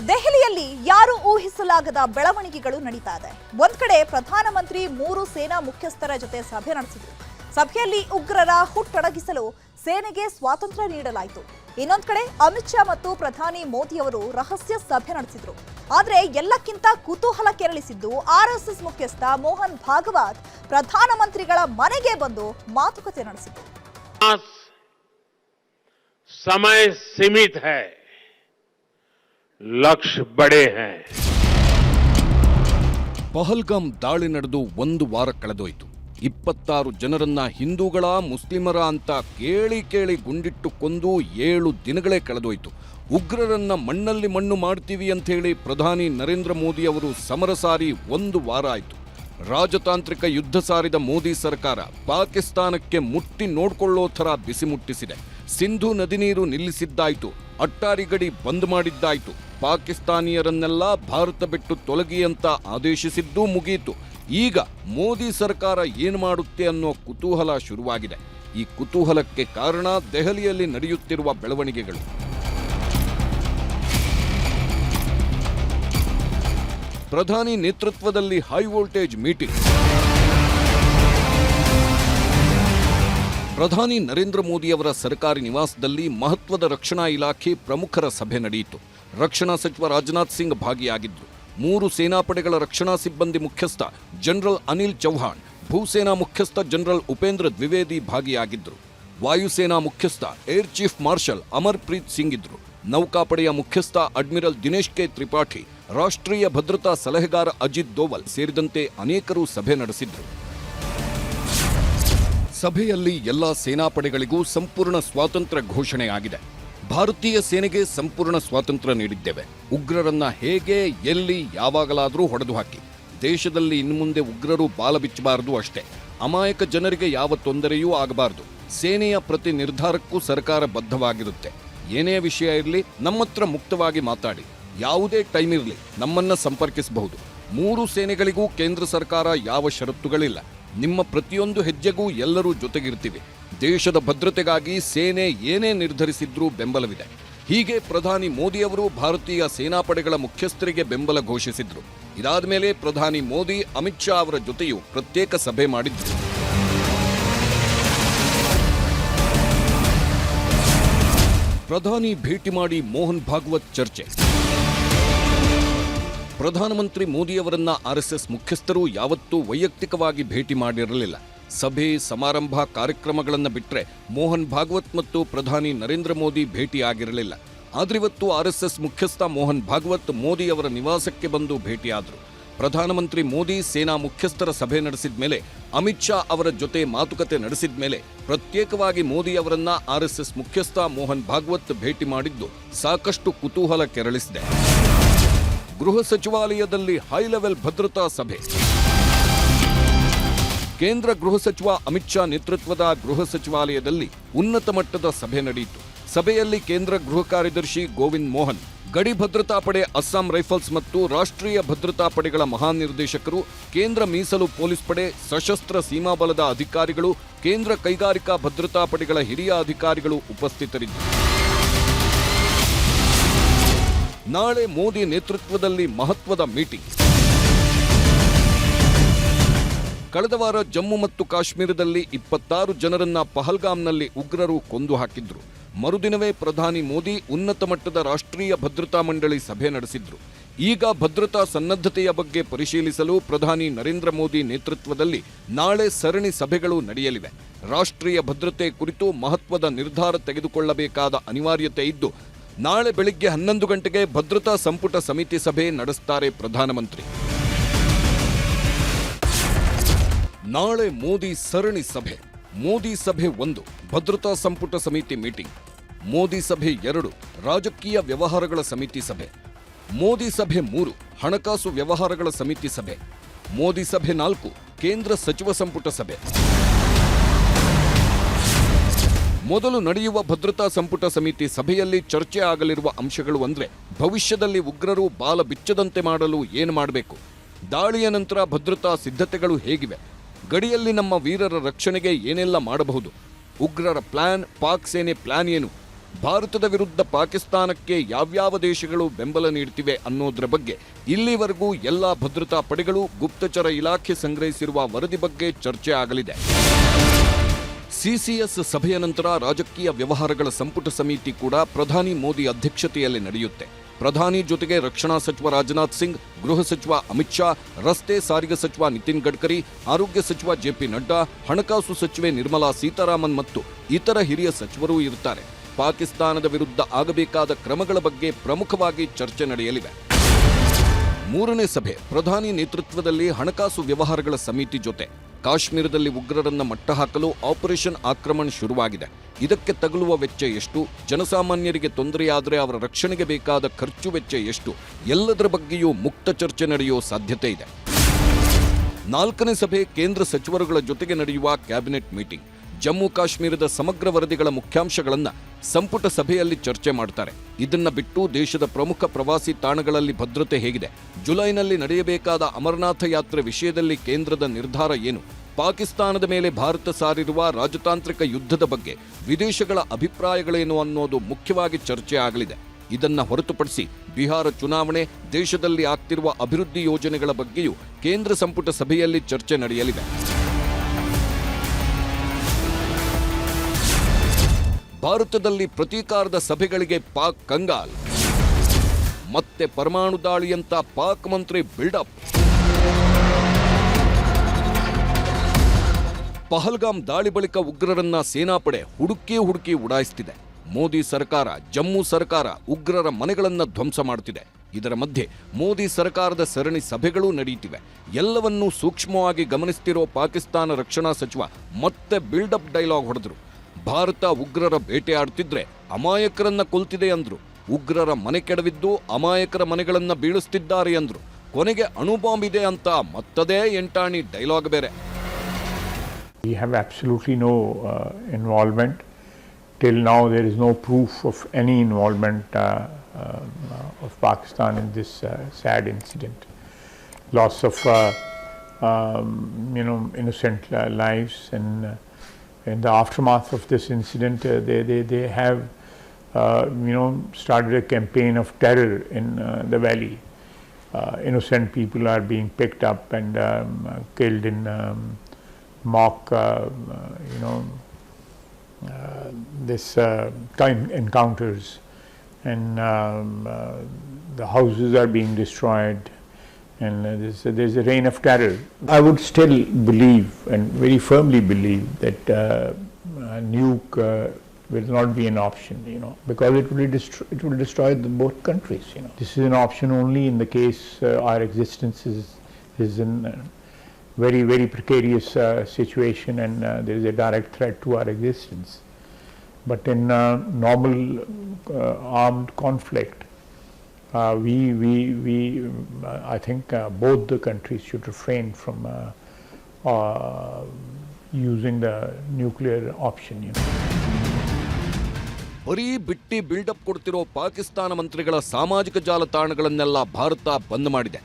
ದೆಹಲಿಯಲ್ಲಿ ಯಾರು ಊಹಿಸಲಾಗದ ಬೆಳವಣಿಗೆಗಳು ನಡೀತಾ ಇದೆ. ಒಂದ್ ಕಡೆ ಪ್ರಧಾನಮಂತ್ರಿ 3 ಸೇನಾ ಮುಖ್ಯಸ್ಥರ ಜೊತೆ ಸಭೆ ನಡೆಸಿದರು. ಸಭೆಯಲ್ಲಿ ಉಗ್ರರ ಹುಟ್ಟಡಗಿಸಲು ಸೇನೆಗೆ ಸ್ವಾತಂತ್ರ್ಯ ನೀಡಲಾಯಿತು. ಇನ್ನೊಂದ್ ಕಡೆ ಅಮಿತ್ ಶಾ ಮತ್ತು ಪ್ರಧಾನಿ ಮೋದಿ ಅವರು ರಹಸ್ಯ ಸಭೆ ನಡೆಸಿದ್ರು. ಆದ್ರೆ ಎಲ್ಲಕ್ಕಿಂತ ಕುತೂಹಲ ಕೆರಳಿಸಿದ್ದು ಆರ್ಎಸ್ಎಸ್ ಮುಖ್ಯಸ್ಥ ಮೋಹನ್ ಭಾಗವತ್ ಪ್ರಧಾನಮಂತ್ರಿಗಳ ಮನೆಗೆ ಬಂದು ಮಾತುಕತೆ ನಡೆಸಿದ್ರು. समय सीमित है, लक्ष्य बड़े हैं. ಪಹಲ್ಗಾಮ್ ದಾಳಿ ನಡೆದು 1 ವಾರ ಕಳೆದೋಯ್ತು. 26 ಜನರನ್ನ ಹಿಂದೂಗಳ ಮುಸ್ಲಿಮರ ಅಂತ ಕೇಳಿ ಗುಂಡಿಟ್ಟು ಕೊಂದು 7 ದಿನಗಳೇ ಕಳೆದೋಯ್ತು. ಉಗ್ರರನ್ನ ಮಣ್ಣಲ್ಲಿ ಮಣ್ಣು ಮಾಡ್ತೀವಿ ಅಂತ ಹೇಳಿ ಪ್ರಧಾನಿ ನರೇಂದ್ರ ಮೋದಿ ಅವರು ಸಮರ ಸಾರಿ 1 ವಾರ ಆಯ್ತು. ರಾಜತಾಂತ್ರಿಕ ಯುದ್ಧ ಸಾರಿದ ಮೋದಿ ಸರ್ಕಾರ ಪಾಕಿಸ್ತಾನಕ್ಕೆ ಮುಟ್ಟಿ ನೋಡ್ಕೊಳ್ಳೋ ಥರ ಬಿಸಿ ಮುಟ್ಟಿಸಿದೆ. ಸಿಂಧು ನದಿ ನೀರು ನಿಲ್ಲಿಸಿದ್ದಾಯ್ತು, ಅಟ್ಟಾರಿ ಗಡಿ ಬಂದ್ ಮಾಡಿದ್ದಾಯ್ತು, ಪಾಕಿಸ್ತಾನಿಯರನ್ನೆಲ್ಲ ಭಾರತ ಬಿಟ್ಟು ತೊಲಗಿ ಅಂತ ಆದೇಶಿಸಿದ್ದೂ ಮುಗಿಯಿತು. ಈಗ ಮೋದಿ ಸರ್ಕಾರ ಏನು ಮಾಡುತ್ತೆ ಅನ್ನೋ ಕುತೂಹಲ ಶುರುವಾಗಿದೆ. ಈ ಕುತೂಹಲಕ್ಕೆ ಕಾರಣ ದೆಹಲಿಯಲ್ಲಿ ನಡೆಯುತ್ತಿರುವ ಬೆಳವಣಿಗೆಗಳು. ಪ್ರಧಾನಿ ನೇತೃತ್ವದಲ್ಲಿ ಹೈ ವೋಲ್ಟೇಜ್ ಮೀಟಿಂಗ್. ಪ್ರಧಾನಿ ನರೇಂದ್ರ ಮೋದಿಯವರ ಸರ್ಕಾರಿ ನಿವಾಸದಲ್ಲಿ ಮಹತ್ವದ ರಕ್ಷಣಾ ಇಲಾಖೆ ಪ್ರಮುಖರ ಸಭೆ ನಡೆಯಿತು. ರಕ್ಷಣಾ ಸಚಿವ ರಾಜನಾಥ್ ಸಿಂಗ್ ಭಾಗಿಯಾಗಿದ್ದರು. 3 ಸೇನಾಪಡೆಗಳ ರಕ್ಷಣಾ ಸಿಬ್ಬಂದಿ ಮುಖ್ಯಸ್ಥ ಜನರಲ್ ಅನಿಲ್ ಚೌಹಾಣ್, ಭೂಸೇನಾ ಮುಖ್ಯಸ್ಥ ಜನರಲ್ ಉಪೇಂದ್ರ ದ್ವಿವೇದಿ ಭಾಗಿಯಾಗಿದ್ದರು. ವಾಯುಸೇನಾ ಮುಖ್ಯಸ್ಥ Air Chief Marshal Amar Preet Singh ಇದ್ರು. ನೌಕಾಪಡೆಯ ಮುಖ್ಯಸ್ಥ ಅಡ್ಮಿರಲ್ ದಿನೇಶ್ ಕೆ ತ್ರಿಪಾಠಿ, ರಾಷ್ಟ್ರೀಯ ಭದ್ರತಾ ಸಲಹೆಗಾರ ಅಜಿತ್ ದೋವಲ್ ಸೇರಿದಂತೆ ಅನೇಕರು ಸಭೆ ನಡೆಸಿದ್ರು. ಸಭೆಯಲ್ಲಿ ಎಲ್ಲಾ ಸೇನಾಪಡೆಗಳಿಗೂ ಸಂಪೂರ್ಣ ಸ್ವಾತಂತ್ರ್ಯ ಘೋಷಣೆಯಾಗಿದೆ. ಭಾರತೀಯ ಸೇನೆಗೆ ಸಂಪೂರ್ಣ ಸ್ವಾತಂತ್ರ್ಯ ನೀಡಿದ್ದೇವೆ. ಉಗ್ರರನ್ನ ಹೇಗೆ, ಎಲ್ಲಿ, ಯಾವಾಗಲಾದರೂ ಹೊಡೆದು ಹಾಕಿ. ದೇಶದಲ್ಲಿ ಇನ್ನು ಮುಂದೆ ಉಗ್ರರು ಬಾಲ ಬಿಚ್ಚಬಾರದು ಅಷ್ಟೇ. ಅಮಾಯಕ ಜನರಿಗೆ ಯಾವ ತೊಂದರೆಯೂ ಆಗಬಾರದು. ಸೇನೆಯ ಪ್ರತಿ ನಿರ್ಧಾರಕ್ಕೂ ಸರ್ಕಾರ ಬದ್ಧವಾಗಿರುತ್ತೆ. ಏನೇ ವಿಷಯ ಇರಲಿ ನಮ್ಮತ್ರ ಮುಕ್ತವಾಗಿ ಮಾತಾಡಿ. ಯಾವುದೇ ಟೈಮ್ ಇರಲಿ ನಮ್ಮನ್ನ ಸಂಪರ್ಕಿಸಬಹುದು. 3 ಸೇನೆಗಳಿಗೂ ಕೇಂದ್ರ ಸರ್ಕಾರ ಯಾವ ಷರತ್ತುಗಳಿಲ್ಲ. ನಿಮ್ಮ ಪ್ರತಿಯೊಂದು ಹೆಜ್ಜೆಗೂ ಎಲ್ಲರೂ ಜೊತೆಗಿರ್ತೀವಿ. ದೇಶದ ಭದ್ರತೆಗಾಗಿ ಸೇನೆ ಏನೇ ನಿರ್ಧರಿಸಿದ್ರೂ ಬೆಂಬಲವಿದೆ. ಹೀಗೆ ಪ್ರಧಾನಿ ಮೋದಿಯವರು ಭಾರತೀಯ ಸೇನಾಪಡೆಗಳ ಮುಖ್ಯಸ್ಥರಿಗೆ ಬೆಂಬಲ ಘೋಷಿಸಿದ್ರು. ಇದಾದ ಮೇಲೆ ಪ್ರಧಾನಿ ಮೋದಿ ಅಮಿತ್ ಶಾ ಅವರ ಜೊತೆಯೂ ಪ್ರತ್ಯೇಕ ಸಭೆ ಮಾಡಿದ್ರು. ಪ್ರಧಾನಿ ಭೇಟಿ ಮಾಡಿ ಮೋಹನ್ ಭಾಗವತ್ ಚರ್ಚೆ. ಪ್ರಧಾನಮಂತ್ರಿ ಮೋದಿಯವರನ್ನ ಆರ್ಎಸ್ಎಸ್ ಮುಖ್ಯಸ್ಥರು ಯಾವತ್ತೂ ವೈಯಕ್ತಿಕವಾಗಿ ಭೇಟಿ ಮಾಡಿರಲಿಲ್ಲ. ಸಭೆ ಸಮಾರಂಭ ಕಾರ್ಯಕ್ರಮಗಳನ್ನು ಬಿಟ್ಟರೆ ಮೋಹನ್ ಭಾಗವತ್ ಮತ್ತು ಪ್ರಧಾನಿ ನರೇಂದ್ರ ಮೋದಿ ಭೇಟಿಯಾಗಿರಲಿಲ್ಲ. ಆದ್ರಿವತ್ತು ಆರ್ಎಸ್ಎಸ್ ಮುಖ್ಯಸ್ಥ ಮೋಹನ್ ಭಾಗವತ್ ಮೋದಿಯವರ ನಿವಾಸಕ್ಕೆ ಬಂದು ಭೇಟಿಯಾದರು. ಪ್ರಧಾನಮಂತ್ರಿ ಮೋದಿ ಸೇನಾ ಮುಖ್ಯಸ್ಥರ ಸಭೆ ನಡೆಸಿದ ಮೇಲೆ, ಅಮಿತ್ ಶಾ ಅವರ ಜೊತೆ ಮಾತುಕತೆ ನಡೆಸಿದ ಮೇಲೆ ಪ್ರತ್ಯೇಕವಾಗಿ ಮೋದಿ ಅವರನ್ನ ಆರ್ಎಸ್ಎಸ್ ಮುಖ್ಯಸ್ಥ ಮೋಹನ್ ಭಾಗವತ್ ಭೇಟಿ ಮಾಡಿದ್ದು ಸಾಕಷ್ಟು ಕುತೂಹಲ ಕೆರಳಿಸಿದೆ. ಗೃಹ ಸಚಿವಾಲಯದಲ್ಲಿ ಹೈ ಲೆವೆಲ್ ಭದ್ರತಾ ಸಭೆ. ಕೇಂದ್ರ ಗೃಹ ಸಚಿವ ಅಮಿತ್ ಶಾ ನೇತೃತ್ವದ ಗೃಹ ಸಚಿವಾಲಯದಲ್ಲಿ ಉನ್ನತ ಮಟ್ಟದ ಸಭೆ ನಡೆಯಿತು. ಸಭೆಯಲ್ಲಿ ಕೇಂದ್ರ ಗೃಹ ಕಾರ್ಯದರ್ಶಿ ಗೋವಿಂದ್ ಮೋಹನ್, ಗಡಿ ಭದ್ರತಾ ಪಡೆ, ಅಸ್ಸಾಂ ರೈಫಲ್ಸ್ ಮತ್ತು ರಾಷ್ಟ್ರೀಯ ಭದ್ರತಾ ಪಡೆಗಳ ಮಹಾನಿರ್ದೇಶಕರು, ಕೇಂದ್ರ ಮೀಸಲು ಪೊಲೀಸ್ ಪಡೆ, ಸಶಸ್ತ್ರ ಸೀಮಾ ಬಲದ ಅಧಿಕಾರಿಗಳು, ಕೇಂದ್ರ ಕೈಗಾರಿಕಾ ಭದ್ರತಾ ಪಡೆಗಳ ಹಿರಿಯ ಅಧಿಕಾರಿಗಳು ಉಪಸ್ಥಿತರಿದ್ದರು. ನಾಳೆ ಮೋದಿ ನೇತೃತ್ವದಲ್ಲಿ ಮಹತ್ವದ ಮೀಟಿಂಗ್. ಕಳೆದ ವಾರ ಜಮ್ಮು ಮತ್ತು ಕಾಶ್ಮೀರದಲ್ಲಿ 26 ಜನರನ್ನ ಪಹಲ್ಗಾಮ್ನಲ್ಲಿ ಉಗ್ರರು ಕೊಂದು ಹಾಕಿದ್ರು. ಮರುದಿನವೇ ಪ್ರಧಾನಿ ಮೋದಿ ಉನ್ನತ ಮಟ್ಟದ ರಾಷ್ಟ್ರೀಯ ಭದ್ರತಾ ಮಂಡಳಿ ಸಭೆ ನಡೆಸಿದ್ರು. ಈಗ ಭದ್ರತಾ ಸನ್ನದ್ಧತೆಯ ಬಗ್ಗೆ ಪರಿಶೀಲಿಸಲು ಪ್ರಧಾನಿ ನರೇಂದ್ರ ಮೋದಿ ನೇತೃತ್ವದಲ್ಲಿ ನಾಳೆ ಸರಣಿ ಸಭೆಗಳು ನಡೆಯಲಿವೆ. ರಾಷ್ಟ್ರೀಯ ಭದ್ರತೆ ಕುರಿತು ಮಹತ್ವದ ನಿರ್ಧಾರ ತೆಗೆದುಕೊಳ್ಳಬೇಕಾದ ಅನಿವಾರ್ಯತೆ ಇದ್ದು, ನಾಳೆ ಬೆಳಿಗ್ಗೆ 11 ಗಂಟೆಗೆ ಭದ್ರತಾ ಸಂಪುಟ ಸಮಿತಿ ಸಭೆ ನಡೆಸುತ್ತಾರೆ ಪ್ರಧಾನಮಂತ್ರಿ. ನಾಳೆ ಮೋದಿ ಸರಣಿ ಸಭೆ. ಮೋದಿ ಸಭೆ 1 ಭದ್ರತಾ ಸಂಪುಟ ಸಮಿತಿ ಮೀಟಿಂಗ್. ಮೋದಿ ಸಭೆ 2 ರಾಜಕೀಯ ವ್ಯವಹಾರಗಳ ಸಮಿತಿ ಸಭೆ. ಮೋದಿ ಸಭೆ 3 ಹಣಕಾಸು ವ್ಯವಹಾರಗಳ ಸಮಿತಿ ಸಭೆ. ಮೋದಿ ಸಭೆ 4 ಕೇಂದ್ರ ಸಚಿವ ಸಂಪುಟ ಸಭೆ. ಮೊದಲು ನಡೆಯುವ ಭದ್ರತಾ ಸಂಪುಟ ಸಮಿತಿ ಸಭೆಯಲ್ಲಿ ಚರ್ಚೆ ಆಗಲಿರುವ ಅಂಶಗಳು ಅಂದ್ರೆ, ಭವಿಷ್ಯದಲ್ಲಿ ಉಗ್ರರು ಬಾಲ ಬಿಚ್ಚದಂತೆ ಮಾಡಲು ಏನು ಮಾಡಬೇಕು, ದಾಳಿಯ ನಂತರ ಭದ್ರತಾ ಸಿದ್ಧತೆಗಳು ಹೇಗಿವೆ, ಗಡಿಯಲ್ಲಿ ನಮ್ಮ ವೀರರ ರಕ್ಷಣೆಗೆ ಏನೆಲ್ಲ ಮಾಡಬಹುದು, ಉಗ್ರರ ಪ್ಲಾನ್, ಪಾಕ್ ಸೇನೆ ಪ್ಲಾನ್ ಏನು, ಭಾರತದ ವಿರುದ್ಧ ಪಾಕಿಸ್ತಾನಕ್ಕೆ ಯಾವ್ಯಾವ ದೇಶಗಳು ಬೆಂಬಲ ನೀಡ್ತಿವೆ ಅನ್ನೋದ್ರ ಬಗ್ಗೆ ಇಲ್ಲಿವರೆಗೂ ಎಲ್ಲಾ ಭದ್ರತಾ ಪಡೆಗಳು ಗುಪ್ತಚರ ಇಲಾಖೆ ಸಂಗ್ರಹಿಸಿರುವ ವರದಿ ಬಗ್ಗೆ ಚರ್ಚೆ ಆಗಲಿದೆ. ಸಿಸಿಎಸ್ ಸಭೆಯ ನಂತರ ರಾಜಕೀಯ ವ್ಯವಹಾರಗಳ ಸಂಪುಟ ಸಮಿತಿ ಕೂಡ ಪ್ರಧಾನಿ ಮೋದಿ ಅಧ್ಯಕ್ಷತೆಯಲ್ಲಿ ನಡೆಯುತ್ತೆ. ಪ್ರಧಾನಿ ಜೊತೆಗೆ ರಕ್ಷಣಾ ಸಚಿವ ರಾಜನಾಥ್ ಸಿಂಗ್, ಗೃಹ ಸಚಿವ ಅಮಿತ್ ಶಾ, ರಸ್ತೆ ಸಾರಿಗೆ ಸಚಿವ ನಿತಿನ್ ಗಡ್ಕರಿ, ಆರೋಗ್ಯ ಸಚಿವ ಜೆಪಿ ನಡ್ಡಾ, ಹಣಕಾಸು ಸಚಿವೆ ನಿರ್ಮಲಾ ಸೀತಾರಾಮನ್ ಮತ್ತು ಇತರ ಹಿರಿಯ ಸಚಿವರೂ ಇರುತ್ತಾರೆ. ಪಾಕಿಸ್ತಾನದ ವಿರುದ್ಧ ಆಗಬೇಕಾದ ಕ್ರಮಗಳ ಬಗ್ಗೆ ಪ್ರಮುಖವಾಗಿ ಚರ್ಚೆ ನಡೆಯಲಿವೆ. ಮೂರನೇ ಸಭೆ ಪ್ರಧಾನಿ ನೇತೃತ್ವದಲ್ಲಿ ಹಣಕಾಸು ವ್ಯವಹಾರಗಳ ಸಮಿತಿ ಜೊತೆ ಕಾಶ್ಮೀರದಲ್ಲಿ ಉಗ್ರರನ್ನ ಮಟ್ಟ ಹಾಕಲು ಆಪರೇಷನ್ ಆಕ್ರಮಣ ಶುರುವಾಗಿದೆ. ಇದಕ್ಕೆ ತಗುಲುವ ವೆಚ್ಚ ಎಷ್ಟು, ಜನಸಾಮಾನ್ಯರಿಗೆ ತೊಂದರೆಯಾದರೆ ಅವರ ರಕ್ಷಣೆಗೆ ಬೇಕಾದ ಖರ್ಚು ವೆಚ್ಚ ಎಷ್ಟು, ಎಲ್ಲದರ ಬಗ್ಗೆಯೂ ಮುಕ್ತ ಚರ್ಚೆ ನಡೆಯುವ ಸಾಧ್ಯತೆ ಇದೆ. ನಾಲ್ಕನೇ ಸಭೆ ಕೇಂದ್ರ ಸಚಿವರುಗಳ ಜೊತೆಗೆ ನಡೆಯುವ ಕ್ಯಾಬಿನೆಟ್ ಮೀಟಿಂಗ್. ಜಮ್ಮು ಕಾಶ್ಮೀರದ ಸಮಗ್ರ ವರದಿಗಳ ಮುಖ್ಯಾಂಶಗಳನ್ನು ಸಂಪುಟ ಸಭೆಯಲ್ಲಿ ಚರ್ಚೆ ಮಾಡ್ತಾರೆ. ಇದನ್ನ ಬಿಟ್ಟು ದೇಶದ ಪ್ರಮುಖ ಪ್ರವಾಸಿ ತಾಣಗಳಲ್ಲಿ ಭದ್ರತೆ ಹೇಗಿದೆ, ಜುಲೈನಲ್ಲಿ ನಡೆಯಬೇಕಾದ ಅಮರನಾಥ ಯಾತ್ರೆ ವಿಷಯದಲ್ಲಿ ಕೇಂದ್ರದ ನಿರ್ಧಾರ ಏನು, ಪಾಕಿಸ್ತಾನದ ಮೇಲೆ ಭಾರತ ಸಾರಿರುವ ರಾಜತಾಂತ್ರಿಕ ಯುದ್ಧದ ಬಗ್ಗೆ ವಿದೇಶಗಳ ಅಭಿಪ್ರಾಯಗಳೇನು ಅನ್ನೋದು ಮುಖ್ಯವಾಗಿ ಚರ್ಚೆ ಆಗಲಿದೆ. ಇದನ್ನ ಹೊರತುಪಡಿಸಿ ಬಿಹಾರ ಚುನಾವಣೆ, ದೇಶದಲ್ಲಿ ಆಗ್ತಿರುವ ಅಭಿವೃದ್ಧಿ ಯೋಜನೆಗಳ ಬಗ್ಗೆಯೂ ಕೇಂದ್ರ ಸಂಪುಟ ಸಭೆಯಲ್ಲಿ ಚರ್ಚೆ ನಡೆಯಲಿದೆ. ಭಾರತದಲ್ಲಿ ಪ್ರತೀಕಾರದ ಸಭೆಗಳಿಗೆ ಪಾಕ್ ಕಂಗಾಲ್. ಮತ್ತೆ ಪರಮಾಣು ದಾಳಿಯಂತ ಪಾಕ್ ಮಂತ್ರಿ ಬಿಲ್ಡಪ್. ಪಹಲ್ಗಾಮ್ ದಾಳಿ ಬಳಿಕ ಉಗ್ರರನ್ನ ಸೇನಾಪಡೆ ಹುಡುಕಿ ಉಡಾಯಿಸುತ್ತಿದೆ. ಮೋದಿ ಸರ್ಕಾರ, ಜಮ್ಮು ಸರ್ಕಾರ ಉಗ್ರರ ಮನೆಗಳನ್ನ ಧ್ವಂಸ ಮಾಡುತ್ತಿದೆ. ಇದರ ಮಧ್ಯೆ ಮೋದಿ ಸರ್ಕಾರದ ಸರಣಿ ಸಭೆಗಳೂ ನಡೆಯುತ್ತಿವೆ. ಎಲ್ಲವನ್ನೂ ಸೂಕ್ಷ್ಮವಾಗಿ ಗಮನಿಸುತ್ತಿರೋ ಪಾಕಿಸ್ತಾನ ರಕ್ಷಣಾ ಸಚಿವ ಮತ್ತೆ ಬಿಲ್ಡಪ್ ಡೈಲಾಗ್ ಹೊಡೆದರು. ಭಾರತ ಉಗ್ರರ ಬೇಟೆಯಾಡುತ್ತಿದ್ರೆ ಅಮಾಯಕರನ್ನ ಕೊಲ್ತಿದೆ ಅಂದ್ರು. ಉಗ್ರರ ಮನೆ ಕೆಡವಿದ್ದು ಅಮಾಯಕರ ಮನೆಗಳನ್ನ ಬೀಳಿಸ್ತಿದ್ದಾರೆ ಅಂದ್ರು. ಕೊನೆಗೆ ಅಣುಬಾಂಬ್ ಇದೆ ಅಂತ ಮತ್ತದೇ ಎಂಟಾಣಿ ಡೈಲಾಗ್ ಬೇರೆ. We have absolutely no involvement. Till now there is no proof of any involvement of Pakistan in this sad incident. Loss of innocent lives, and in the aftermath of this incident, they have started a campaign of terror in the valley. Innocent people are being picked up and killed in mock, this time encounters, and the houses are being destroyed. And there's a reign of terror. I would still believe, and very firmly believe, that nuke will not be an option, because it will destroy both countries. This is an option only in the case our existence is in a very, very precarious situation, and there is a direct threat to our existence. But in normal armed conflict, I think both the countries should refrain from using the nuclear option. ಬರೀ ಬಿಟ್ಟಿ build up ಕೊಡ್ತಿರೋ ಪಾಕಿಸ್ತಾನ ಮಂತ್ರಿಗಳ ಸಾಮಾಜಿಕ ಜಾಲತಾಣಗಳನ್ನೆಲ್ಲ ಭಾರತ ಬಂದ್ ಮಾಡಿದೆ.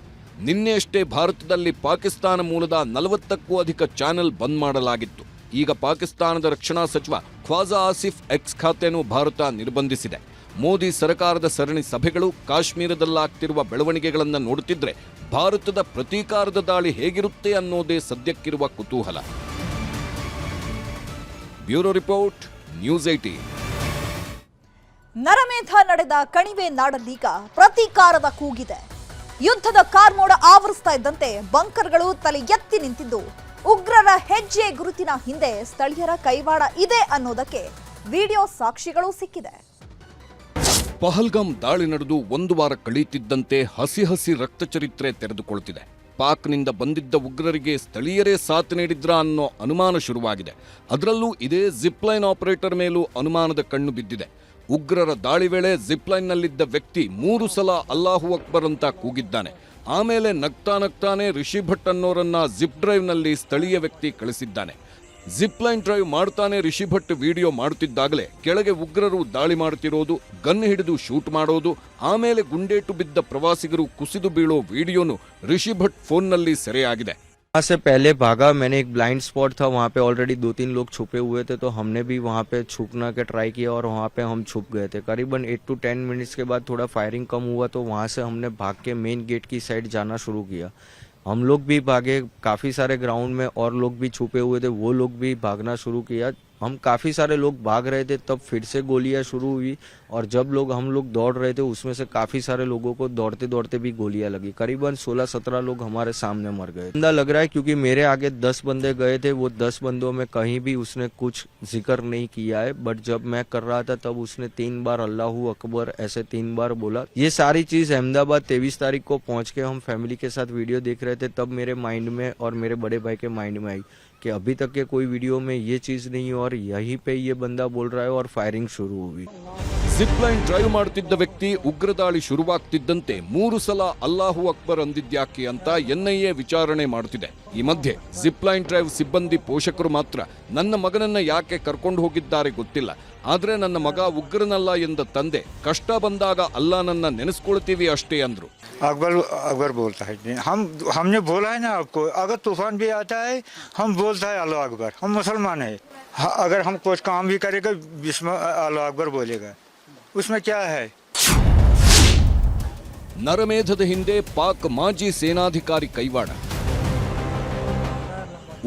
ನಿನ್ನೆಯಷ್ಟೇ ಭಾರತದಲ್ಲಿ ಪಾಕಿಸ್ತಾನ ಮೂಲದ 40ಕ್ಕೂ ಅಧಿಕ ಚಾನೆಲ್ ಬಂದ್ ಮಾಡಲಾಗಿತ್ತು. ಈಗ ಪಾಕಿಸ್ತಾನದ ರಕ್ಷಣಾ ಸಚಿವ ಖ್ವಾಜಾ ಆಸಿಫ್ ಎಕ್ಸ್ ಖಾತೆಯನ್ನು ಭಾರತ ನಿರ್ಬಂಧಿಸಿದೆ. ಮೋದಿ ಸರ್ಕಾರದ ಸರಣಿ ಸಭೆಗಳು, ಕಾಶ್ಮೀರದಲ್ಲಾಗ್ತಿರುವ ಬೆಳವಣಿಗೆಗಳನ್ನು ನೋಡುತ್ತಿದ್ರೆ ಭಾರತದ ಪ್ರತೀಕಾರದ ದಾಳಿ ಹೇಗಿರುತ್ತೆ ಅನ್ನೋದೇ ಸದ್ಯಕ್ಕಿರುವ ಕುತೂಹಲ. Bureau report, news 18. ನರಮೇಧ ನಡೆದ ಕಣಿವೆ ನಾಡಲ್ಲೀಗ ಪ್ರತೀಕಾರದ ಕೂಗಿದೆ. ಯುದ್ಧದ ಕಾರ್ಮೋಡ ಆವರಿಸ್ತಾ ಇದ್ದಂತೆ ಬಂಕರ್ಗಳು ತಲೆ ಎತ್ತಿ ನಿಂತಿದ್ದು, ಉಗ್ರರ ಹೆಜ್ಜೆ ಗುರುತಿನ ಹಿಂದೆ ಸ್ಥಳೀಯರ ಕೈವಾಡ ಇದೆ ಅನ್ನೋದಕ್ಕೆ ವಿಡಿಯೋ ಸಾಕ್ಷಿಗಳು ಸಿಕ್ಕಿದೆ. ಪಹಲ್ಗಾಮ್ ದಾಳಿ ನಡೆದು 1 ವಾರ ಕಳೆಯುತ್ತಿದ್ದಂತೆ ಹಸಿ ರಕ್ತಚರಿತ್ರೆ ತೆರೆದುಕೊಳ್ತಿದೆ. ಪಾಕ್ನಿಂದ ಬಂದಿದ್ದ ಉಗ್ರರಿಗೆ ಸ್ಥಳೀಯರೇ ಸಾಥ್ ನೀಡಿದ್ರಾ ಅನ್ನೋ ಅನುಮಾನ ಶುರುವಾಗಿದೆ. ಅದರಲ್ಲೂ ಇದೇ ಜಿಪ್ಲೈನ್ ಆಪರೇಟರ್ ಮೇಲೂ ಅನುಮಾನದ ಕಣ್ಣು ಬಿದ್ದಿದೆ. ಉಗ್ರರ ದಾಳಿ ವೇಳೆ ಜಿಪ್ಲೈನ್ನಲ್ಲಿದ್ದ ವ್ಯಕ್ತಿ 3 ಸಲ ಅಲ್ಲಾಹು ಅಕ್ಬರ್ ಅಂತ ಕೂಗಿದ್ದಾನೆ. ಆಮೇಲೆ ನಗ್ತಾನೆ ರಿಷಿ ಭಟ್ ಅನ್ನೋರನ್ನ ಜಿಪ್ ಡ್ರೈವ್ನಲ್ಲಿ ಸ್ಥಳೀಯ ವ್ಯಕ್ತಿ ಕಳಿಸಿದ್ದಾನೆ. ಜಿಪ್ಲೈನ್ ಡ್ರೈವ್ ಮಾಡ್ತಾನೆ ರಿಷಿ ಭಟ್ ವಿಡಿಯೋ ಮಾಡುತ್ತಿದ್ದಾಗಲೇ ಕೆಳಗೆ ಉಗ್ರರು ದಾಳಿ ಮಾಡುತ್ತಿರೋದು, ಗನ್ ಹಿಡಿದು ಶೂಟ್ ಮಾಡೋದು, ಆಮೇಲೆ ಗುಂಡೇಟು ಬಿದ್ದ ಪ್ರವಾಸಿಗರು ಕುಸಿದು ಬೀಳೋ ವಿಡಿಯೋನು ರಿಷಿ ಭಟ್ ಫೋನ್ನಲ್ಲಿ ಸೆರೆಯಾಗಿದೆ. वहाँ से पहले भागा, मैंने एक ब्लाइंड स्पॉट था वहाँ पे ऑलरेडी 2-3 लोग छुपे हुए थे, तो हमने भी वहाँ पे छुपना के ट्राई किया और वहाँ पे हम छुप गए थे। करीबन 8 to 10 मिनट्स के बाद थोड़ा फायरिंग कम हुआ, तो वहाँ से हमने भाग के मेन गेट की साइड जाना शुरू किया। हम लोग भी भागे, काफ़ी सारे ग्राउंड में और लोग भी छुपे हुए थे, वो लोग भी भागना शुरू किया। हम काफ़ी सारे लोग भाग रहे थे, तब फिर से गोलियां शुरू हुई और जब हम लोग दौड़ रहे थे उसमें से काफ़ी सारे लोगों को दौड़ते दौड़ते भी गोलियां लगी। करीबन 16-17 लोग हमारे सामने मर गए। अंदा लग रहा है क्योंकि मेरे आगे 10 बंदे गए थे, वो 10 बंदों में कहीं भी उसने कुछ जिक्र नहीं किया है, बट जब मैं कर रहा था तब उसने 3 बार अल्लाहू अकबर ऐसे 3 बार बोला। ये सारी चीज़ अहमदाबाद 23 तारीख को पहुँच के हम फैमिली के साथ वीडियो देख रहे थे, तब मेरे माइंड में और मेरे बड़े भाई के माइंड में आई कि अभी तक के कोई वीडियो में ये चीज़ नहीं और यहीं पे ये बंदा बोल रहा है और फायरिंग शुरू हुई। ಜಿಪ್ ಲೈನ್ ಡ್ರೈವ್ ಮಾಡ್ತಿದ್ದ ವ್ಯಕ್ತಿ ಉಗ್ರ ದಾಳಿ ಶುರುವಾಗ್ತಿದ್ದಂತೆ 3 ಸಲ ಅಲ್ಲಾಹು ಅಕ್ಬರ್ ಅಂದಿದ್ಯಾಕೆ ಅಂತ ಎನ್ಐಎ ವಿಚಾರಣೆ ಮಾಡುತ್ತಿದೆ. ಈ ಮಧ್ಯೆ ಜಿಪ್ ಲೈನ್ ಡ್ರೈವ್ ಸಿಬ್ಬಂದಿ ಪೋಷಕರು ಮಾತ್ರ ನನ್ನ ಮಗನನ್ನ ಯಾಕೆ ಕರ್ಕೊಂಡು ಹೋಗಿದ್ದಾರೆ ಗೊತ್ತಿಲ್ಲ, ಆದ್ರೆ ನನ್ನ ಮಗ ಉಗ್ರನಲ್ಲ ಎಂದ ತಂದೆ ಕಷ್ಟ ಬಂದಾಗ ಅಲ್ಲಾಹನನ್ನ ನೆನೆಸ್ಕೊಳ್ತೀವಿ ಅಷ್ಟೇ ಅಂದ್ರು. अकबर बोलता है हमने बोला है ना आपको, अगर तूफान भी आता है हम बोलता है अल्लाह अकबर, हम मुसलमान है। अगर हम कुछ काम भी करेगा अल्लाह अकबर बोलेगा, उसमें क्या है। ನರಮೇಧದ ಹಿಂದೆ ಪಾಕ್ ಮಾಜಿ ಸೇನಾಧಿಕಾರಿ ಕೈವಾಡ.